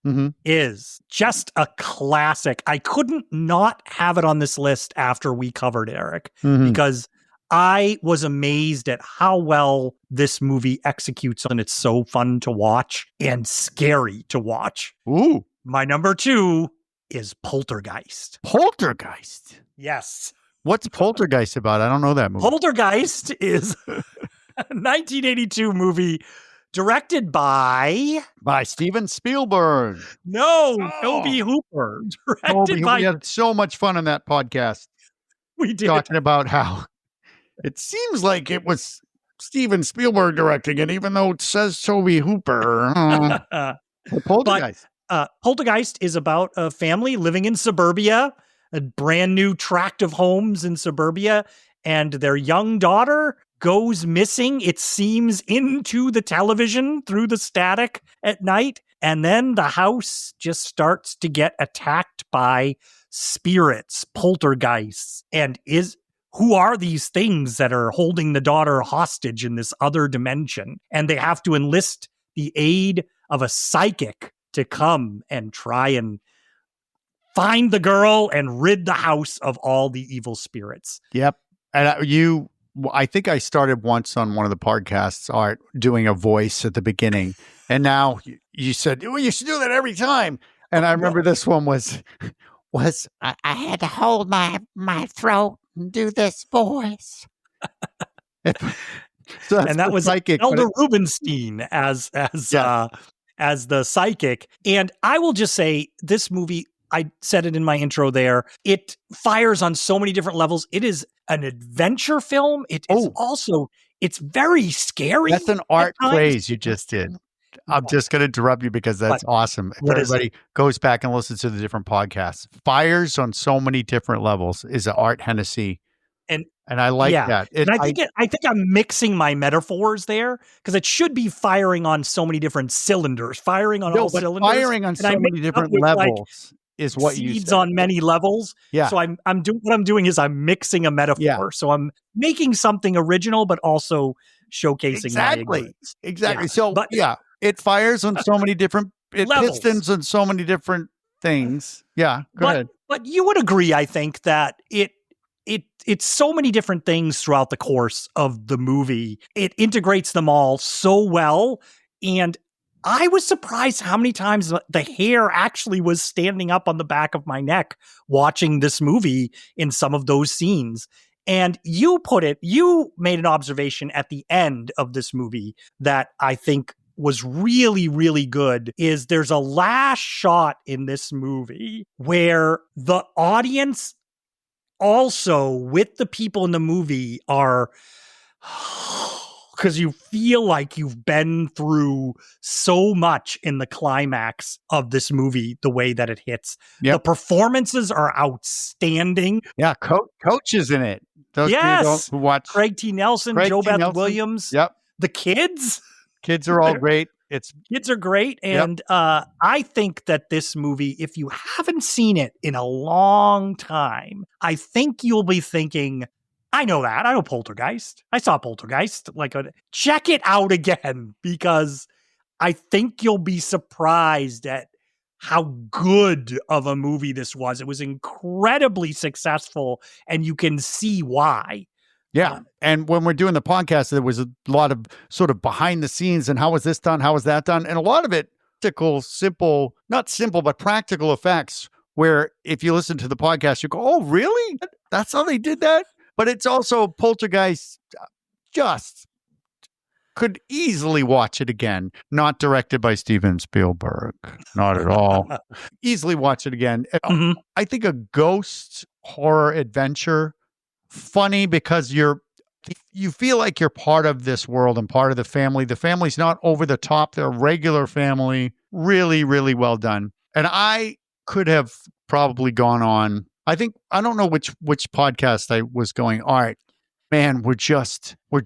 A: is just a classic. I couldn't not have it on this list after we covered Erik, because I was amazed at how well this movie executes, and it's so fun to watch and scary to watch.
B: Ooh.
A: My number 2 is Poltergeist.
B: Poltergeist?
A: Yes.
B: What's Poltergeist about? I don't know that movie.
A: Poltergeist is a 1982 movie directed by
B: Steven Spielberg.
A: No, Toby Hooper.
B: We had so much fun on that podcast.
A: We did.
B: Talking about how it seems like it was Steven Spielberg directing it, even though it says Toby Hooper. Poltergeist.
A: Poltergeist is about a family living in suburbia, a brand new tract of homes in suburbia, and their young daughter goes missing, it seems, into the television through the static at night. And then the house just starts to get attacked by spirits, poltergeists. And who are these things that are holding the daughter hostage in this other dimension? And they have to enlist the aid of a psychic to come and try and find the girl and rid the house of all the evil spirits.
B: Yep. And I think I started once on one of the podcasts, Art, doing a voice at the beginning. And now you said, well, you should do that every time. And I remember this one was I had to hold my throat and do this voice.
A: So and that was psychic, Elder Rubinstein as the psychic. And I will just say, this movie, I said it in my intro there, it fires on so many different levels. It is an adventure film. It is also, it's very scary.
B: That's an art praise you just did. I'm just going to interrupt you because that's awesome. If everybody goes back and listens to the different podcasts, fires on so many different levels is an Art Hennessy. And I like that.
A: And I think I'm mixing my metaphors there, because it should be firing on so many different cylinders, firing on all cylinders.
B: Firing on so many different levels is what you said.
A: Seeds on many levels.
B: Yeah.
A: So I'm doing is I'm mixing a metaphor. Yeah. So I'm making something original, but also showcasing my ignorance.
B: Exactly. Yeah. So it fires on so many different pistons on so many different things. Yeah. Go ahead.
A: But you would agree, I think, that it's so many different things throughout the course of the movie. It integrates them all so well. And I was surprised how many times the hair actually was standing up on the back of my neck watching this movie in some of those scenes. And you made an observation at the end of this movie that I think was really, really good, is there's a last shot in this movie where the audience also with the people in the movie are, because you feel like you've been through so much in the climax of this movie, the way that it hits. Yep. The performances are outstanding.
B: Yeah, Coach is in it. Those who watch
A: Craig T. Nelson, JoBeth Williams.
B: Yep.
A: The kids.
B: Kids are all great.
A: Kids are great. And I think that this movie, if you haven't seen it in a long time, I think you'll be thinking, I know that. I know Poltergeist. I saw Poltergeist. Check it out again, because I think you'll be surprised at how good of a movie this was. It was incredibly successful, and you can see why.
B: Yeah. And when we're doing the podcast, there was a lot of sort of behind the scenes and how was this done? How was that done? And a lot of it, simple, not simple, but practical effects, where if you listen to the podcast, you go, oh, really? That's how they did that? But it's also Poltergeist, just could easily watch it again. Not directed by Steven Spielberg. Not at all. Easily watch it again.
A: Mm-hmm.
B: I think a ghost horror adventure, funny because you feel like you're part of this world and part of the family. The family's not over the top. They're a regular family. Really, really well done. And I could have probably gone on. I don't know which podcast I was going, all right, man, we're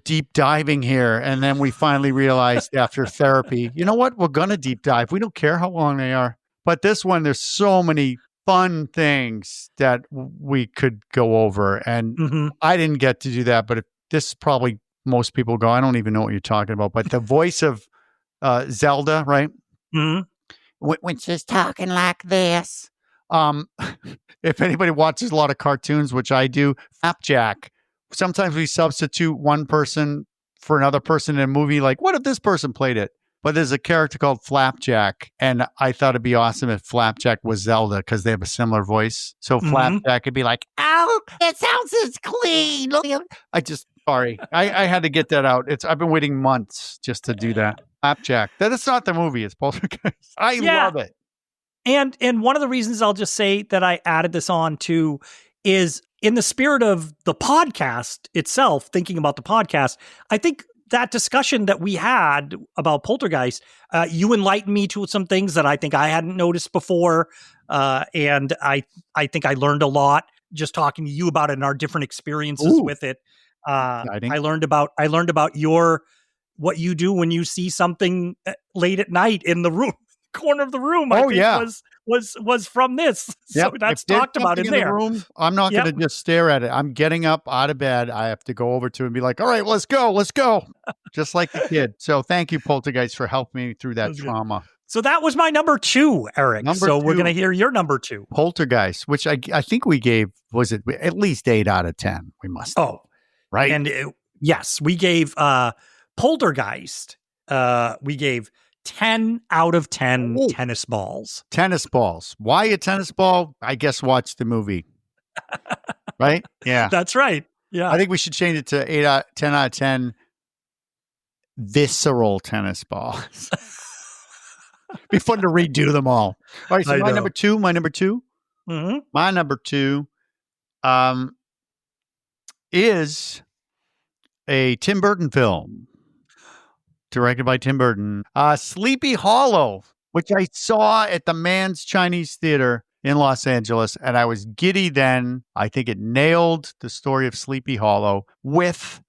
B: deep diving here. And then we finally realized after therapy, you know what? We're going to deep dive. We don't care how long they are. But this one, there's so many fun things that we could go over. And I didn't get to do that, but this probably most people go, I don't even know what you're talking about. But the voice of Zelda, right?
A: Mm-hmm.
B: When she's talking like this. If anybody watches a lot of cartoons, which I do, Flapjack, sometimes we substitute one person for another person in a movie. Like, what if this person played it? But there's a character called Flapjack, and I thought it'd be awesome if Flapjack was Zelda because they have a similar voice. So Flapjack could be like, "Ow, it sounds as clean." Sorry, I had to get that out. I've been waiting months just to do that. Flapjack. That's not the movie. It's Poltergeist. I love it.
A: And one of the reasons I'll just say that I added this on to is in the spirit of the podcast itself, thinking about the podcast, I think that discussion that we had about Poltergeist, you enlightened me to some things that I think I hadn't noticed before. And I think I learned a lot just talking to you about it and our different experiences with it. I learned about what you do when you see something late at night in the room. Corner of the room, I think was from this. So that's talked about in there.
B: The room, I'm not going to just stare at it. I'm getting up out of bed. I have to go over to it and be like, all right, let's go. Just like the kid. So thank you, Poltergeist, for helping me through that trauma.
A: Good. So that was my number 2, Eric. We're going to hear your number 2.
B: Poltergeist, which I think we gave, was it at least 8 out of 10? We must.
A: Oh,
B: right.
A: And yes, we gave Poltergeist. We gave 10 out of 10 tennis balls.
B: Tennis balls. Why a tennis ball? I guess watch the movie. Right? Yeah.
A: That's right. Yeah.
B: I think we should change it to 10 out of 10 visceral tennis balls. Be fun to redo them all. All right, so my number 2.
A: Mm-hmm.
B: My number 2 is a Tim Burton film. Directed by Tim Burton. Sleepy Hollow, which I saw at the Mann's Chinese Theater in Los Angeles. And I was giddy then. I think it nailed the story of Sleepy Hollow with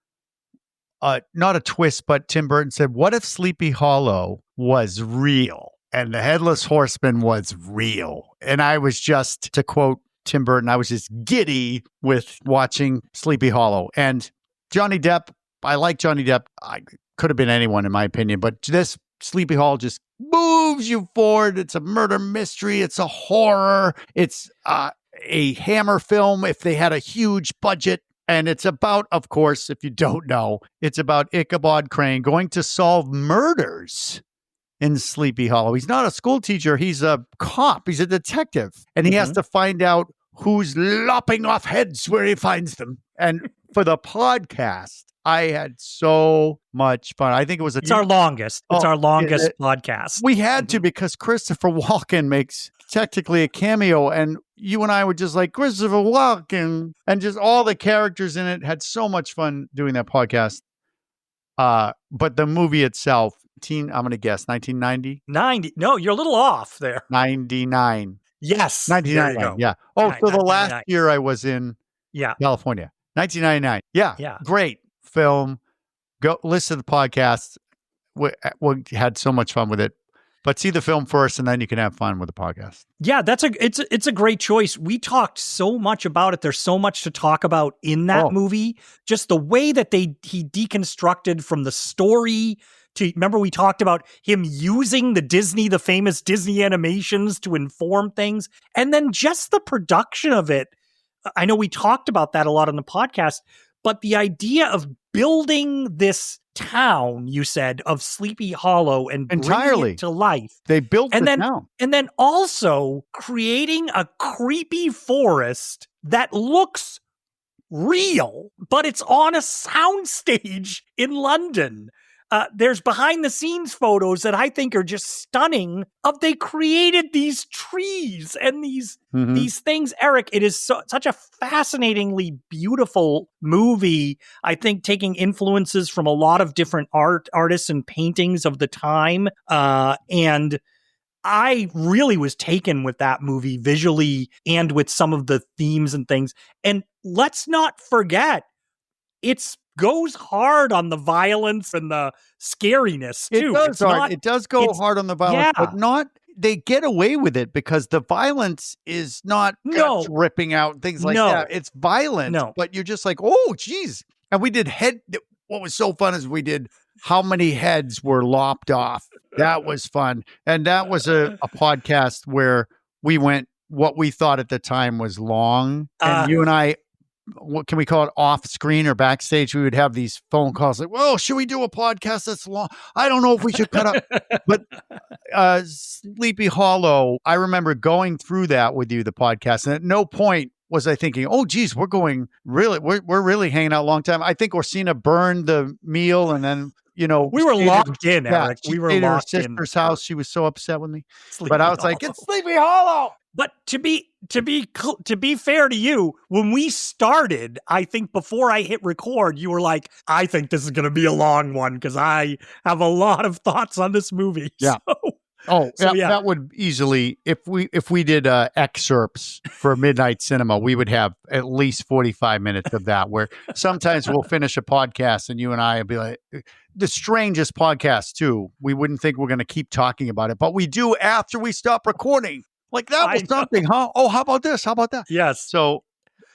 B: not a twist, but Tim Burton said, what if Sleepy Hollow was real and the headless horseman was real? And I was just, to quote Tim Burton, I was just giddy with watching Sleepy Hollow. And Johnny Depp, I like Johnny Depp. Could have been anyone in my opinion, but this Sleepy Hollow just moves you forward. It's a murder mystery. It's a horror. It's a Hammer film if they had a huge budget. And it's about, of course, if you don't know, it's about Ichabod Crane going to solve murders in Sleepy Hollow. He's not a school teacher. He's a cop. He's a detective. And he has to find out who's lopping off heads where he finds them. And for the podcast, I had so much fun. I think it was
A: It's our longest podcast.
B: We had to because Christopher Walken makes technically a cameo, and you and I were just like, Christopher Walken, and just all the characters in it. Had so much fun doing that podcast. But the movie itself, I'm going to guess 1990?
A: 90. No, you're a little off there.
B: 99.
A: Yes.
B: 1999. Yeah. Oh, so the last year I was in California. 1999. Yeah. Great film. Go listen to the podcast. We had so much fun with it. But see the film first, and then you can have fun with the podcast.
A: Yeah, it's a great choice. We talked so much about it. There's so much to talk about in that movie. Just the way that he deconstructed from the story to, remember we talked about him using the famous Disney animations to inform things, and then just the production of it. I know we talked about that a lot on the podcast, But the idea of building this town, you said, of Sleepy Hollow and bringing it to life.
B: They built the town.
A: And then also creating a creepy forest that looks real, but it's on a soundstage in London. There's behind the scenes photos that I think are just stunning of they created these trees and these things. Eric, it is such a fascinatingly beautiful movie. I think taking influences from a lot of different artists and paintings of the time. And I really was taken with that movie visually and with some of the themes and things. And let's not forget, it goes hard on the violence and the scariness too.
B: It does go hard on the violence, but not. They get away with it because the violence is not guts ripping out and things like that. It's violent, but you're just like, oh, geez. And we did what was so fun is we did how many heads were lopped off. That was fun. And that was a podcast where we went what we thought at the time was long. And you and I, what can we call it, off screen or backstage, we would have these phone calls like, well, should we do a podcast that's long? I don't know if we should cut up. But Sleepy Hollow, I remember going through that with you, the podcast, and at no point was I thinking, oh, geez, we're really hanging out a long time. I think Orsina burned the meal and then, we
A: were locked in, Eric. We were locked in.
B: Her sister's house. She was so upset with me. But I was like, it's Sleepy Hollow.
A: But to be fair to you, when we started, I think before I hit record, you were like, I think this is going to be a long one because I have a lot of thoughts on this movie.
B: Yeah. That would easily, if we did excerpts for Midnight Cinema, we would have at least 45 minutes of that, where sometimes we'll finish a podcast and you and I will be like, the strangest podcast too. We wouldn't think we're going to keep talking about it, but we do after we stop recording. Like that was something, huh? Oh, how about this? How about that?
A: Yes.
B: So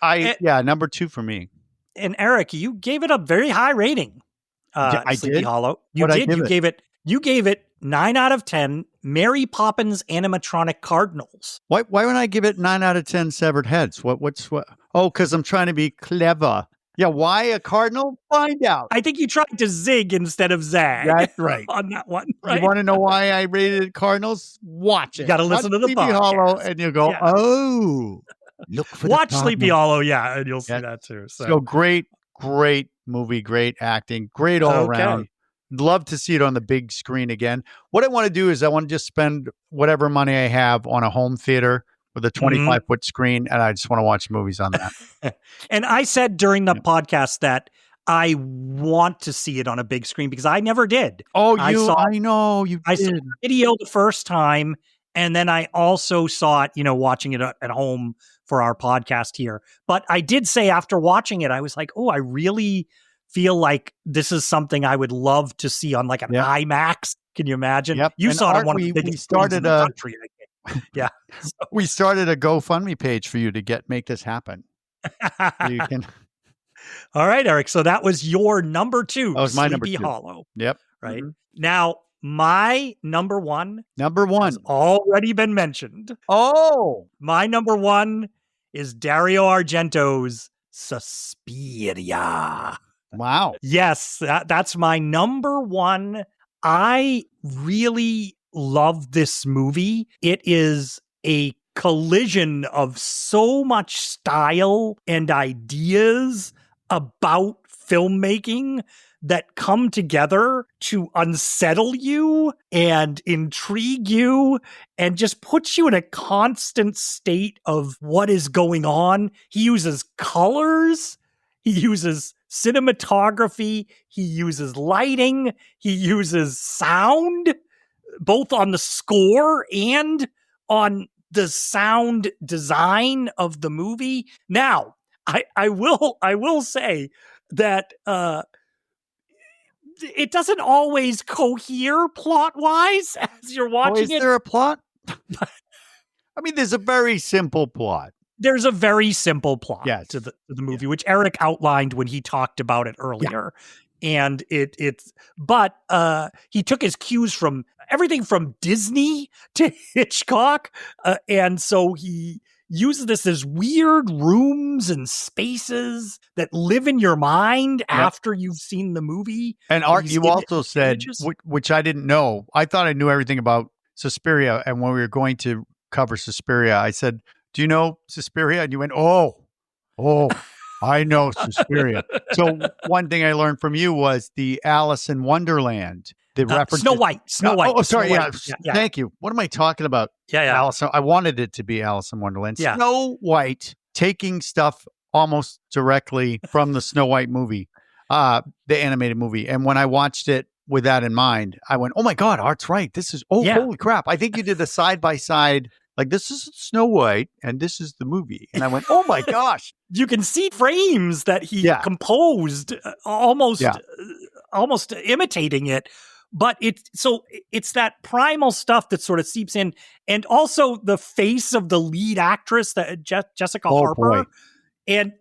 B: number 2 for me.
A: And Eric, you gave it a very high rating.
B: I
A: Sleepy
B: did.
A: Hollow. You gave it 9 out of 10 Mary Poppins animatronic cardinals.
B: Why would I give it 9 out of 10 severed heads? What? Oh, because I'm trying to be clever. Yeah, why a cardinal? Find out.
A: I think you tried to zig instead of zag.
B: That's right.
A: On that one. Right?
B: You want to know why I rated Cardinals? Watch it.
A: You got to listen to the
B: Sleepy Hollow, and you'll go, oh, look for
A: watch Sleepy Hollow, and you'll see that too.
B: So great movie, great acting, great all around. Love to see it on the big screen again. What I want to do is I want to just spend whatever money I have on a home theater with a 25-foot screen, and I just want to watch movies on that.
A: And I said during the podcast that I want to see it on a big screen because I never did.
B: Oh, I know you did.
A: I saw the video the first time, and then I also saw it, watching it at home for our podcast here. But I did say after watching it, I was like, oh, I really feel like this is something I would love to see on like an IMAX. Can you imagine?
B: Yep.
A: You
B: and
A: saw
B: Art,
A: it on one of the biggest screens in the country, I think. Yeah. So.
B: We started a GoFundMe page for you to make this happen. You can.
A: All right, Eric. So that was your number 2.
B: That was my number 2.
A: Sleepy Hollow.
B: Yep.
A: Right. Now, my number 1. Has already been mentioned.
B: Oh.
A: My number 1 is Dario Argento's Suspiria.
B: Wow.
A: Yes, that's my number 1. I really love this movie. It is a collision of so much style and ideas about filmmaking that come together to unsettle you and intrigue you and just puts you in a constant state of what is going on. He uses colors. He uses cinematography. He uses lighting. He uses sound, both on the score and on the sound design of the movie. Now, I will say that it doesn't always cohere plot-wise as you're watching it.
B: Is there a plot? I mean, there's a very simple plot.
A: There's a very simple plot
B: to
A: the movie, which Erik outlined when he talked about it earlier. Yeah. And but he took his cues from everything from Disney to Hitchcock. And so he uses this as weird rooms and spaces that live in your mind after you've seen the movie.
B: And Art, you also said,
A: images.
B: which I didn't know. I thought I knew everything about Suspiria. And when we were going to cover Suspiria, I said, do you know Suspiria? And you went, oh, I know Suspiria. So one thing I learned from you was the Alice in Wonderland. The reference
A: Snow White.
B: Oh, sorry.
A: Snow
B: Yeah.
A: White.
B: Thank you. What am I talking about?
A: Yeah.
B: Alice. I wanted it to be Alice in Wonderland.
A: Yeah.
B: Snow White taking stuff almost directly from the Snow White movie, the animated movie. And when I watched it with that in mind, I went, oh my God, Art's right. This is, holy crap. I think you did the side by side. Like, this is Snow White and this is the movie. And I went, oh my gosh.
A: You can see frames that he composed almost imitating it. But it's that primal stuff that sort of seeps in. And also the face of the lead actress, that Jessica Harper.
B: Boy.
A: And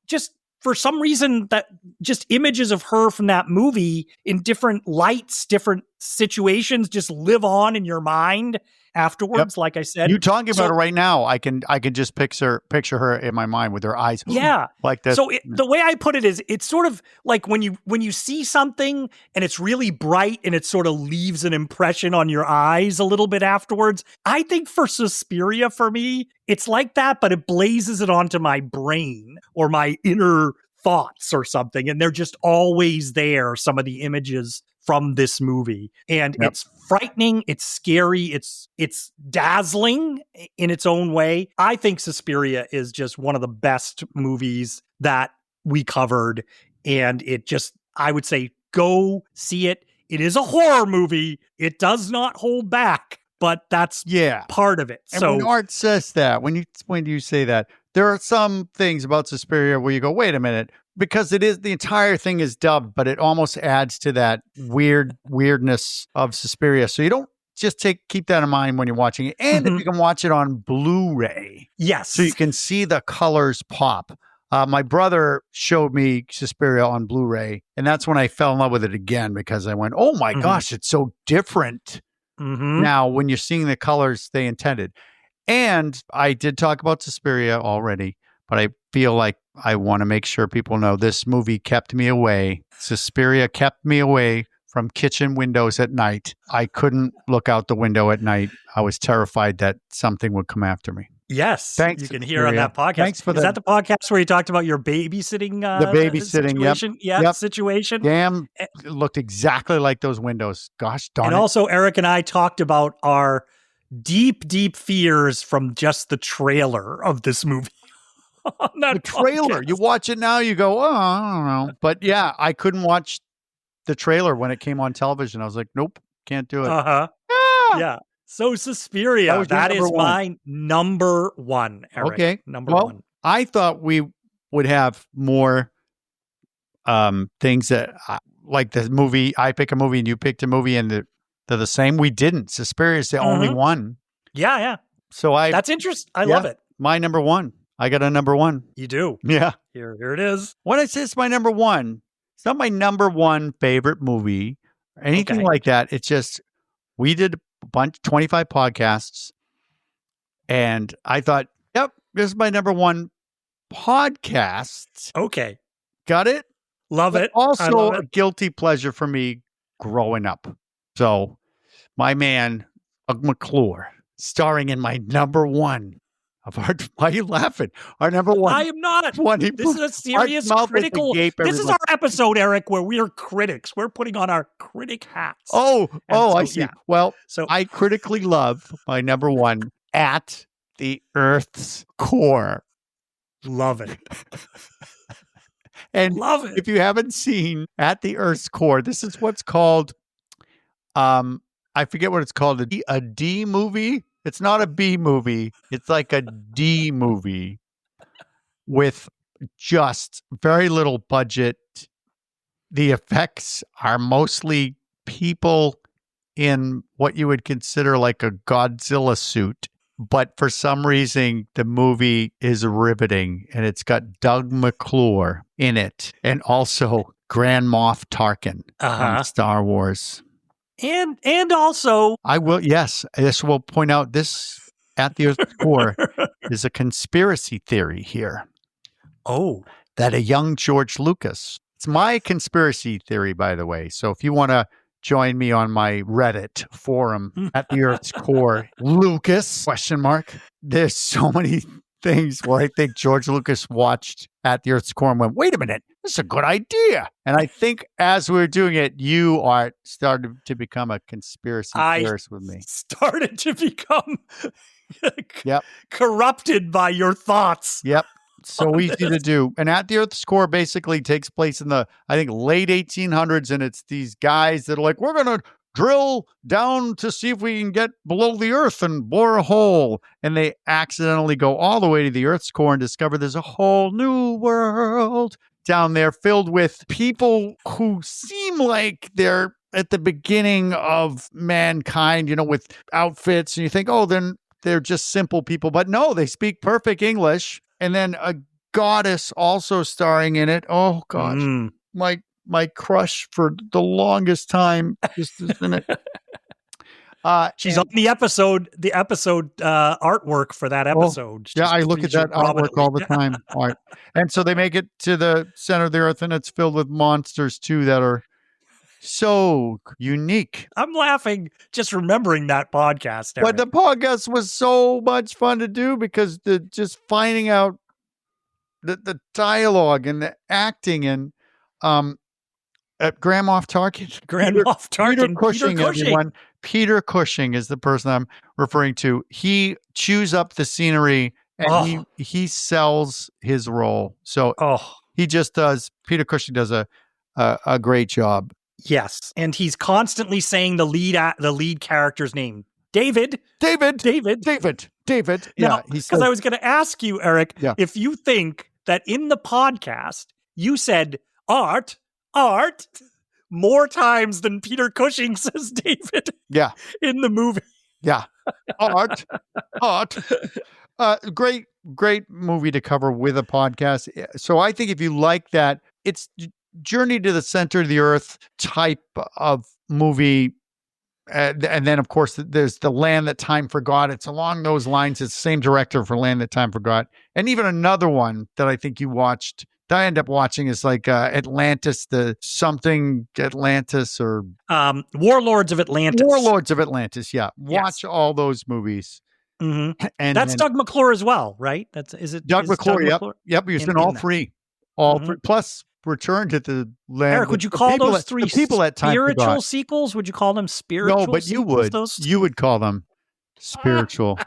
A: just for some reason, that just images of her from that movie in different lights, different situations just live on in your mind afterwards. Like I said,
B: you talking about it right now. I can just picture her in my mind with her eyes.
A: Yeah.
B: Like this.
A: So the way I put it is, it's sort of like when you see something and it's really bright and it sort of leaves an impression on your eyes a little bit afterwards. I think for Suspiria, for me, it's like that, but it blazes it onto my brain or my inner thoughts or something. And they're just always there, some of the images from this movie. And it's frightening, it's scary, it's dazzling in its own way. I think Suspiria is just one of the best movies that we covered. And it just, I would say, go see it. It is a horror movie. It does not hold back, but that's part of it.
B: And when Art says that, when you say that, there are some things about Suspiria where you go, wait a minute, because it is, the entire thing is dubbed, but it almost adds to that weirdness of Suspiria. So you don't just keep that in mind when you're watching it. And if you can watch it on Blu-ray.
A: Yes.
B: So you can see the colors pop. My brother showed me Suspiria on Blu-ray, and that's when I fell in love with it again, because I went, oh my gosh, it's so different now when you're seeing the colors they intended. And I did talk about Suspiria already, but I feel like I want to make sure people know this movie kept me away. Suspiria kept me away from kitchen windows at night. I couldn't look out the window at night. I was terrified that something would come after me.
A: Yes,
B: thanks.
A: You can hear on that podcast.
B: Thanks for
A: Is that the podcast where you talked about your babysitting?
B: The babysitting,
A: situation? Situation.
B: Damn, it looked exactly like those windows. Gosh darn it.
A: And also, Eric and I talked about our deep fears from just the trailer of this movie.
B: The trailer, you watch it now, you go, oh, I don't know. But yeah, I couldn't watch the trailer when it came on television. I was like, nope, can't do it.
A: Yeah. So Suspiria, that is my number one, Eric.
B: Okay.
A: Number one.
B: I thought we would have more things that, like the movie, I pick a movie and you picked a movie and they're the same. We didn't. Suspiria is the only one.
A: Yeah.
B: So that's
A: interesting. I love it.
B: My number one. I got a number one.
A: You do?
B: Yeah.
A: Here it is.
B: When I say it's my number one, it's not my number one favorite movie or anything like that. It's just, we did a bunch, 25 podcasts, and I thought, yep, this is my number one podcast.
A: Okay.
B: Got it?
A: Love it.
B: Also a guilty pleasure for me growing up. So my man, Doug McClure, starring in my number one. Why are you laughing? Our number one.
A: I am not. This is a serious critical. This is our episode, Eric, where we are critics. We're putting on our critic hats.
B: I see. Yeah. Well, I critically love my number one, At the Earth's Core.
A: Love it.
B: And
A: love it.
B: If you haven't seen At the Earth's Core, this is what's called, I forget what it's called, a D movie. It's not a B movie. It's like a D movie with just very little budget. The effects are mostly people in what you would consider like a Godzilla suit. But for some reason, the movie is riveting, and it's got Doug McClure in it, and also Grand Moff Tarkin from Star Wars.
A: And also,
B: I will, yes, this will point out this At the Earth's Core There's a conspiracy theory here
A: Oh,
B: that a young George Lucas. It's my conspiracy theory, by the way. So if you want to join me on my Reddit forum at the Earth's core, Lucas, ? There's so many things where I think George Lucas watched At the Earth's Core and went, wait a minute, this is a good idea. And I think as we're doing it, you are starting to become a conspiracy theorist with me.
A: Started to become
B: Yep.
A: corrupted by your thoughts.
B: Yep. So easy to do. And At the Earth's Core basically takes place in the, I think, late 1800s. And it's these guys that are like, we're going to drill down to see if we can get below the earth and bore a hole. And they accidentally go all the way to the Earth's core and discover there's a whole new world down there filled with people who seem like they're at the beginning of mankind, with outfits. And you think, oh, then they're just simple people. But no, they speak perfect English. And then a goddess also starring in it. Oh, gosh. My crush for the longest time just is in it.
A: She's on the episode artwork for that episode.
B: Yeah, I look at that artwork all the time. Art. And so they make it to the center of the earth, and it's filled with monsters, too, that are so unique.
A: I'm laughing just remembering that podcast, Erik.
B: But the podcast was so much fun to do because just finding out the dialogue and the acting and Grand Moff Tarkin.
A: Peter
B: Cushing, everyone. Peter Cushing is the person I'm referring to. He chews up the scenery and he sells his role. So he just does. Peter Cushing does a great job.
A: Yes, and he's constantly saying the lead character's name, David.
B: Yeah,
A: because I was going to ask you, Erik, if you think that in the podcast you said Art more times than Peter Cushing says David.
B: Yeah,
A: in the movie.
B: Yeah, Art. Great movie to cover with a podcast. So I think if you like that, it's Journey to the Center of the Earth type of movie. And then, of course, there's The Land That Time Forgot. It's along those lines. It's the same director for Land That Time Forgot. And even another one that I think you watched, that I end up watching, is like Atlantis, Atlantis or...
A: Warlords of Atlantis.
B: Warlords of Atlantis, yeah. Watch all those movies.
A: Mm-hmm. And that's Doug McClure as well, right?
B: Doug McClure, yep. He was in all three. All three. Plus... Return to the Land.
A: Erik, would you call those three spiritual sequels? Would you call them spiritual?
B: No, but you would. You would call them spiritual.
A: I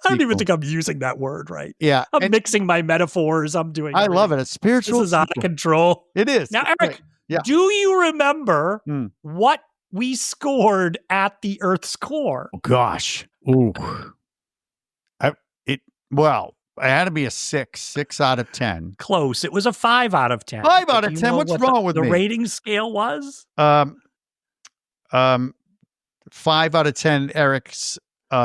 A: don't even think I'm using that word right.
B: Yeah,
A: I'm mixing my metaphors. I'm doing.
B: I love it. It's spiritual.
A: This is out of control.
B: It is.
A: Now, Erik, do you remember what we scored at the Earth's core?
B: Oh, gosh. Ooh. It had to be a 6 out of 10.
A: Close. It was a 5 out of 10.
B: 5 out of 10. What's wrong with me?
A: The rating scale was?
B: 5 out of 10. Erik's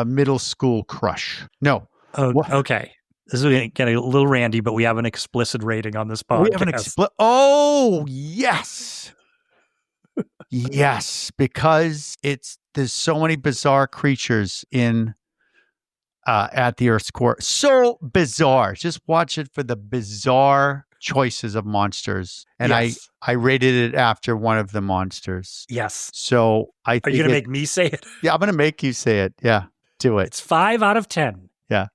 B: middle school crush. No.
A: Okay. This is going to get a little randy, but we have an explicit rating on this podcast.
B: We have an Oh, yes. Yes, because there's so many bizarre creatures in At the Earth's Core. So bizarre. Just watch it for the bizarre choices of monsters. And yes. I rated it after one of the monsters.
A: Yes.
B: So I think
A: Are you going to make me say it?
B: Yeah, I'm going to make you say it. Yeah, do it.
A: It's 5 out of 10.
B: Yeah.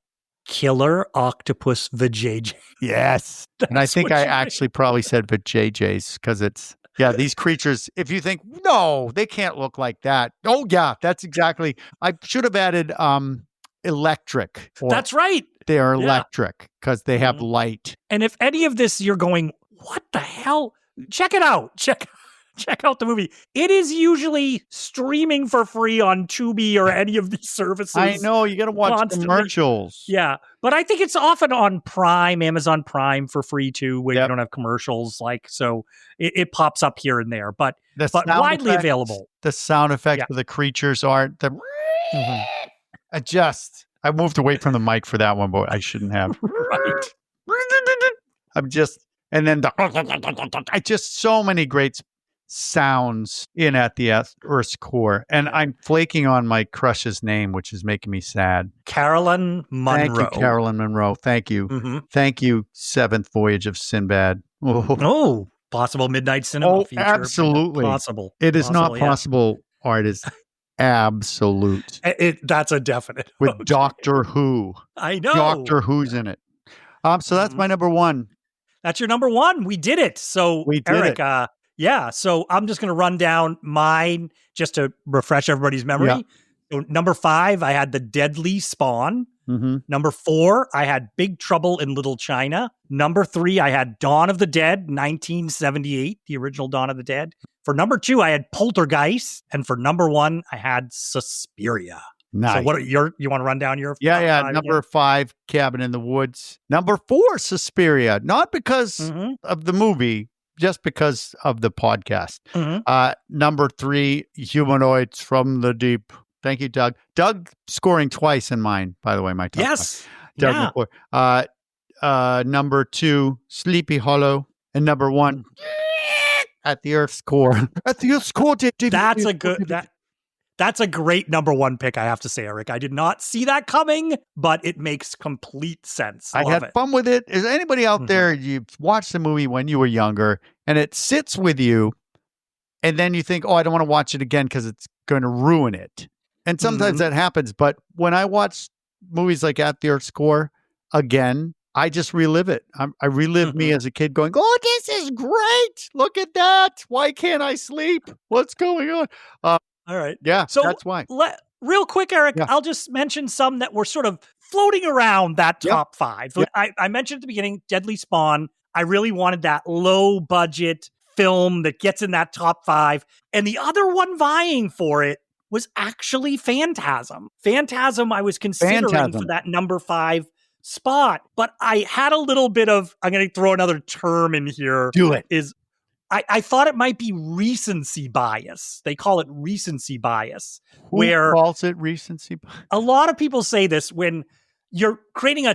A: Killer octopus vajayjay.
B: Yes. And I think I actually probably said vajayjays because it's, these creatures, if you think, no, they can't look like that. Oh, yeah, that's exactly. I should have added electric.
A: That's right.
B: They're electric because they have light.
A: And if any of this you're going, what the hell? Check it out. Check out the movie. It is usually streaming for free on Tubi or any of these services.
B: I know. You got to watch commercials.
A: Yeah. But I think it's often on Prime, Amazon Prime for free too, where you don't have commercials. So it pops up here and there, but widely available.
B: The sound effects of the creatures are I moved away from the mic for that one, but I shouldn't have.
A: Right.
B: And then so many great sounds in At the Earth's Core. And I'm flaking on my crush's name, which is making me sad.
A: Carolyn Munro.
B: Thank you, Carolyn Munro. Thank you.
A: Mm-hmm.
B: Thank you, Seventh Voyage of Sinbad.
A: Oh, possible midnight cinema feature.
B: Absolutely.
A: Possible.
B: It is
A: possible,
B: not possible, or it is absolute.
A: That's a definite.
B: With Doctor Who.
A: I know.
B: Doctor Who's in it. So that's my number one.
A: That's your number one. We did it. So,
B: we did
A: Erik,
B: it.
A: Yeah. So I'm just going to run down mine just to refresh everybody's memory.
B: Yeah.
A: So number 5, I had The Deadly Spawn.
B: Mm-hmm.
A: Number 4, I had Big Trouble in Little China. Number 3, I had Dawn of the Dead, 1978, the original Dawn of the Dead. For number 2, I had Poltergeist. And for number 1, I had Suspiria.
B: Nice.
A: So what you want to run down your
B: number 5, Cabin in the Woods. Number 4, Suspiria. Not because of the movie, just because of the podcast. Number 3, Humanoids from the Deep. Thank you, Doug. Doug scoring twice in mine, by the way, my top.
A: Yes.
B: Doug number 2, Sleepy Hollow. And number 1, At the Earth's Core. At the Earth's Core.
A: That's a great number 1 pick, I have to say, Erik. I did not see that coming, but it makes complete sense.
B: I had fun with it. Is anybody out there, you've watched the movie when you were younger, and it sits with you, and then you think, oh, I don't want to watch it again because it's going to ruin it. And sometimes that happens. But when I watch movies like At the Earth's Core again, I just relive it. I relive me as a kid going, oh, this is great. Look at that. Why can't I sleep? What's going on?
A: All right.
B: Yeah,
A: so
B: that's why.
A: Real quick, Erik, I'll just mention some that were sort of floating around that top 5.
B: Yep.
A: I mentioned at the beginning, Deadly Spawn. I really wanted that low budget film that gets in that top 5. And the other one vying for it was actually Phantasm. Phantasm, I was considering for that number 5 spot, but I had a little bit of, I'm going to throw another term in here.
B: Do it.
A: I thought it might be recency bias. They call it recency bias.
B: Who calls it recency bias?
A: A lot of people say this when you're creating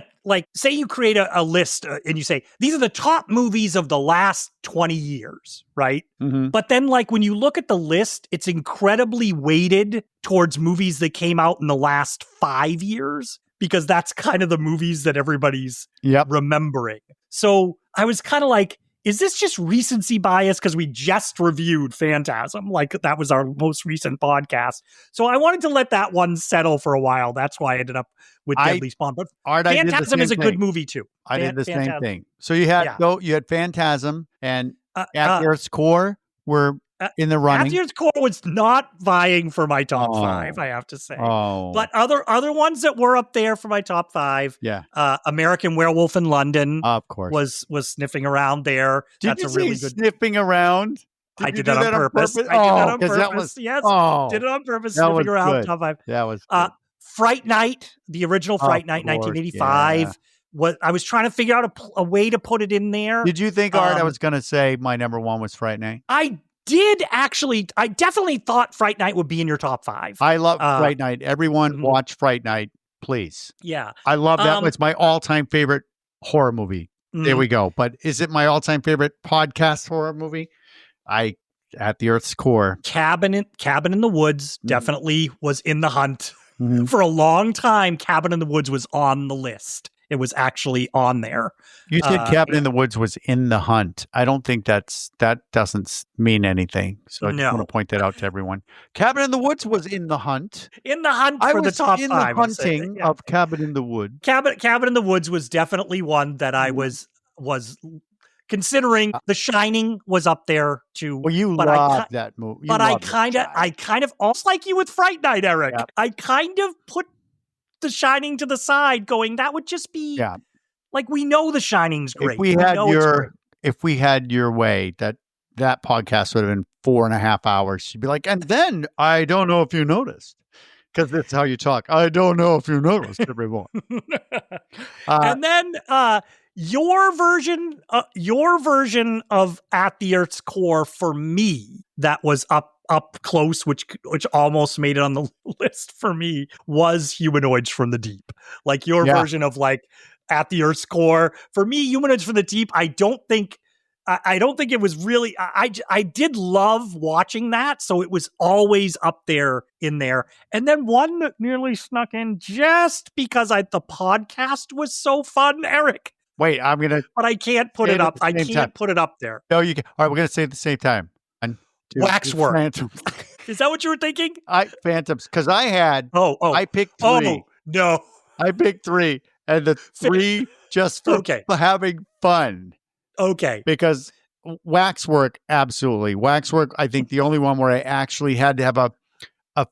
A: say you create a list and you say, these are the top movies of the last 20 years, right?
B: Mm-hmm.
A: But then when you look at the list, it's incredibly weighted towards movies that came out in the last 5 years, because that's kind of the movies that everybody's remembering. So I was kind of like, is this just recency bias because we just reviewed Phantasm? That was our most recent podcast. So I wanted to let that one settle for a while. That's why I ended up with Deadly Spawn. But Phantasm is a good movie too.
B: I did the same thing. So you had you had Phantasm and At the Earth's Core were in the running.
A: At the Earth's Core was not vying for my top 5, I have to say. But other ones that were up there for my top 5.
B: Yeah.
A: American Werewolf in London,
B: of course,
A: was sniffing around there.
B: That's a really good sniffing around.
A: I did that on purpose. I did that on purpose. Yes. Did it on purpose. Sniffing around
B: good.
A: top 5.
B: That was good.
A: Fright Night, the original Fright Night, 1985. Yeah. I was trying to figure out a way to put it in there.
B: Did you think, Art, I was going to say my number 1 was Fright Night?
A: I definitely thought Fright Night would be in your top 5.
B: I love Fright Night. Everyone watch Fright Night, please.
A: Yeah.
B: I love that. It's my all-time favorite horror movie. There we go. But is it my all-time favorite podcast horror movie? At the Earth's Core.
A: Cabin in the Woods definitely was in the hunt. For a long time, Cabin in the Woods was on the list. It was actually on there.
B: You said Cabin in the Woods was in the hunt. I don't think that doesn't mean anything. So I just want to point that out to everyone. Cabin in the Woods was in the hunt.
A: In the hunt for the top 5.
B: I was in the hunting of Cabin in the Woods.
A: Cabin in the Woods was definitely one that I was considering. The Shining was up there too.
B: Well, you love that movie.
A: But I kind of almost like you with Fright Night, Erik. Yep. I kind of put The Shining to the side, going, that would just be we know The Shining's great.
B: If we had your way, that podcast would have been 4.5 hours. You'd be like, and then I don't know if you noticed, because that's how you talk. I don't know if you noticed, everyone.
A: And then your version of At the Earth's Core for me that was up close, which almost made it on the list for me, was Humanoids from the Deep. Your version of At the Earth's Core. For me, Humanoids from the Deep, I don't think I don't think it was really, I did love watching that. So it was always up there in there. And then one that nearly snuck in just because the podcast was so fun, Eric.
B: Wait, I'm going to.
A: But I can't put it up. I can't put it up there.
B: No, you can. All right, we're going to say it at the same time.
A: Waxwork.
B: Phantoms.
A: Is that what you were thinking?
B: Phantoms. Because I had. I picked 3.
A: Oh, no.
B: I picked 3. And the 3 just for having fun.
A: Okay.
B: Because Waxwork, absolutely. Waxwork, I think the only one where I actually had to have a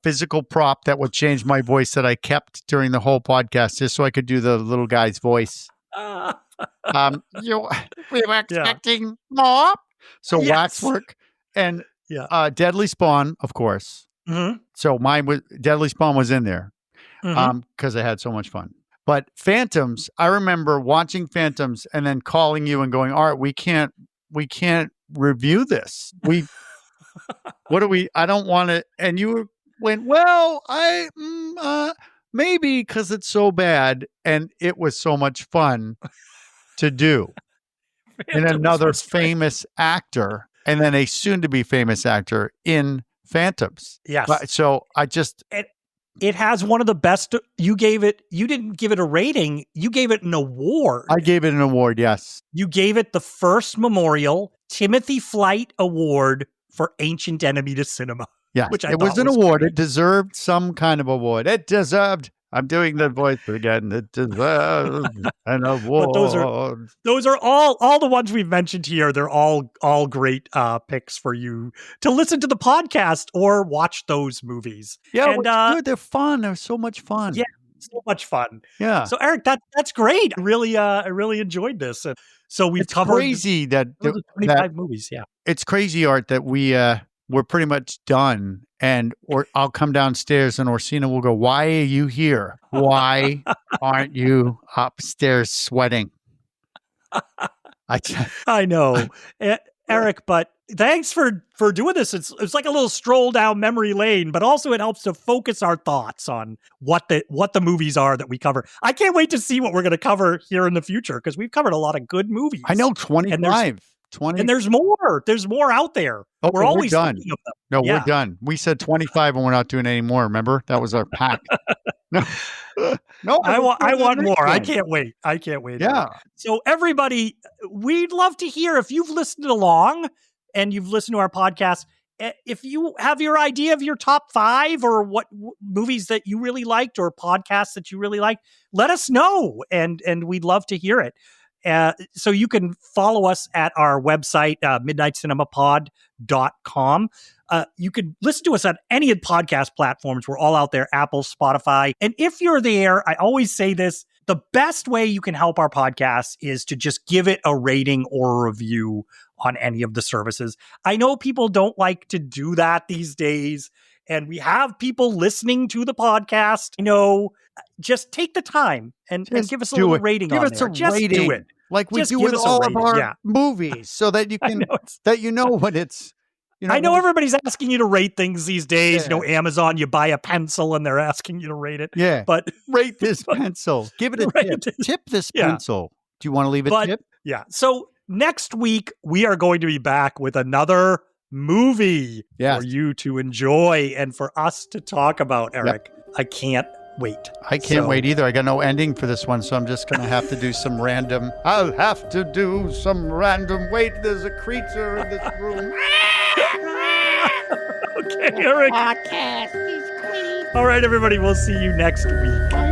B: physical prop that would change my voice that I kept during the whole podcast just so I could do the little guy's voice. We were expecting more. So Waxwork and Deadly Spawn, of course.
A: Mm-hmm.
B: So mine was Deadly Spawn was in there because I had so much fun. But Phantoms, I remember watching Phantoms and then calling you and going, "Art, we can't review this. What do we? I don't want to." And you went, "Well, maybe because it's so bad," and it was so much fun to do. And another famous actor, and then a soon-to-be famous actor in Phantoms.
A: Yes.
B: So I just.
A: It has one of the best. You didn't give it a rating. You gave it an award.
B: I gave it an award, yes.
A: You gave it the first memorial Timothy Flight Award for Ancient Enemy to Cinema.
B: Yeah, it was an award. Great. It deserved some kind of award. It deserved. I'm doing the voice again. It deserves an award.
A: But those are all the ones we've mentioned here. They're all great picks for you to listen to the podcast or watch those movies.
B: Yeah, and, good. They're fun. They're so much fun.
A: Yeah, so much fun.
B: Yeah.
A: So Eric, that's great. I really enjoyed this. So we've covered
B: crazy that
A: 25 movies. Yeah,
B: it's crazy, Art, that we're pretty much done. Or I'll come downstairs and Orsina will go, "Why are you here? Why aren't you upstairs sweating?"
A: I know, Eric, but thanks for doing this. It's like a little stroll down memory lane, but also it helps to focus our thoughts on what the movies are that we cover. I can't wait to see what we're going to cover here in the future because we've covered a lot of good movies.
B: I know, 25. 20.
A: And there's more. There's more out there.
B: Oh,
A: we're always
B: done.
A: thinking of them.
B: No, we're done. We said 25 and we're not doing any more. Remember? That was our pact. No,
A: I want more. I can't wait.
B: Yeah.
A: So everybody, we'd love to hear if you've listened along and you've listened to our podcast. If you have your idea of your top 5 or what movies that you really liked or podcasts that you really liked, let us know. And we'd love to hear it. So you can follow us at our website, midnightcinemapod.com. You can listen to us on any of the podcast platforms. We're all out there, Apple, Spotify. And if you're there, I always say this, the best way you can help our podcast is to just give it a rating or a review on any of the services. I know people don't like to do that these days, and we have people listening to the podcast. Just take the time and give us a little rating on there. Just do it.
B: Like we do with all of our movies so that you can, what it's,
A: I know everybody's asking you to rate things these days. Amazon, you buy a pencil and they're asking you to rate it.
B: Yeah.
A: But
B: rate this pencil. Give it a tip. Tip this pencil. Do you want to leave a tip?
A: Yeah. So next week, we are going to be back with another movie for you to enjoy and for us to talk about, Eric. Yep. I can't wait.
B: I can't wait either. I got no ending for this one, so I'm just going to have to do some random. I'll have to do some random. Wait, there's a creature in this room.
A: Okay, Eric. All right, everybody. We'll see you next week.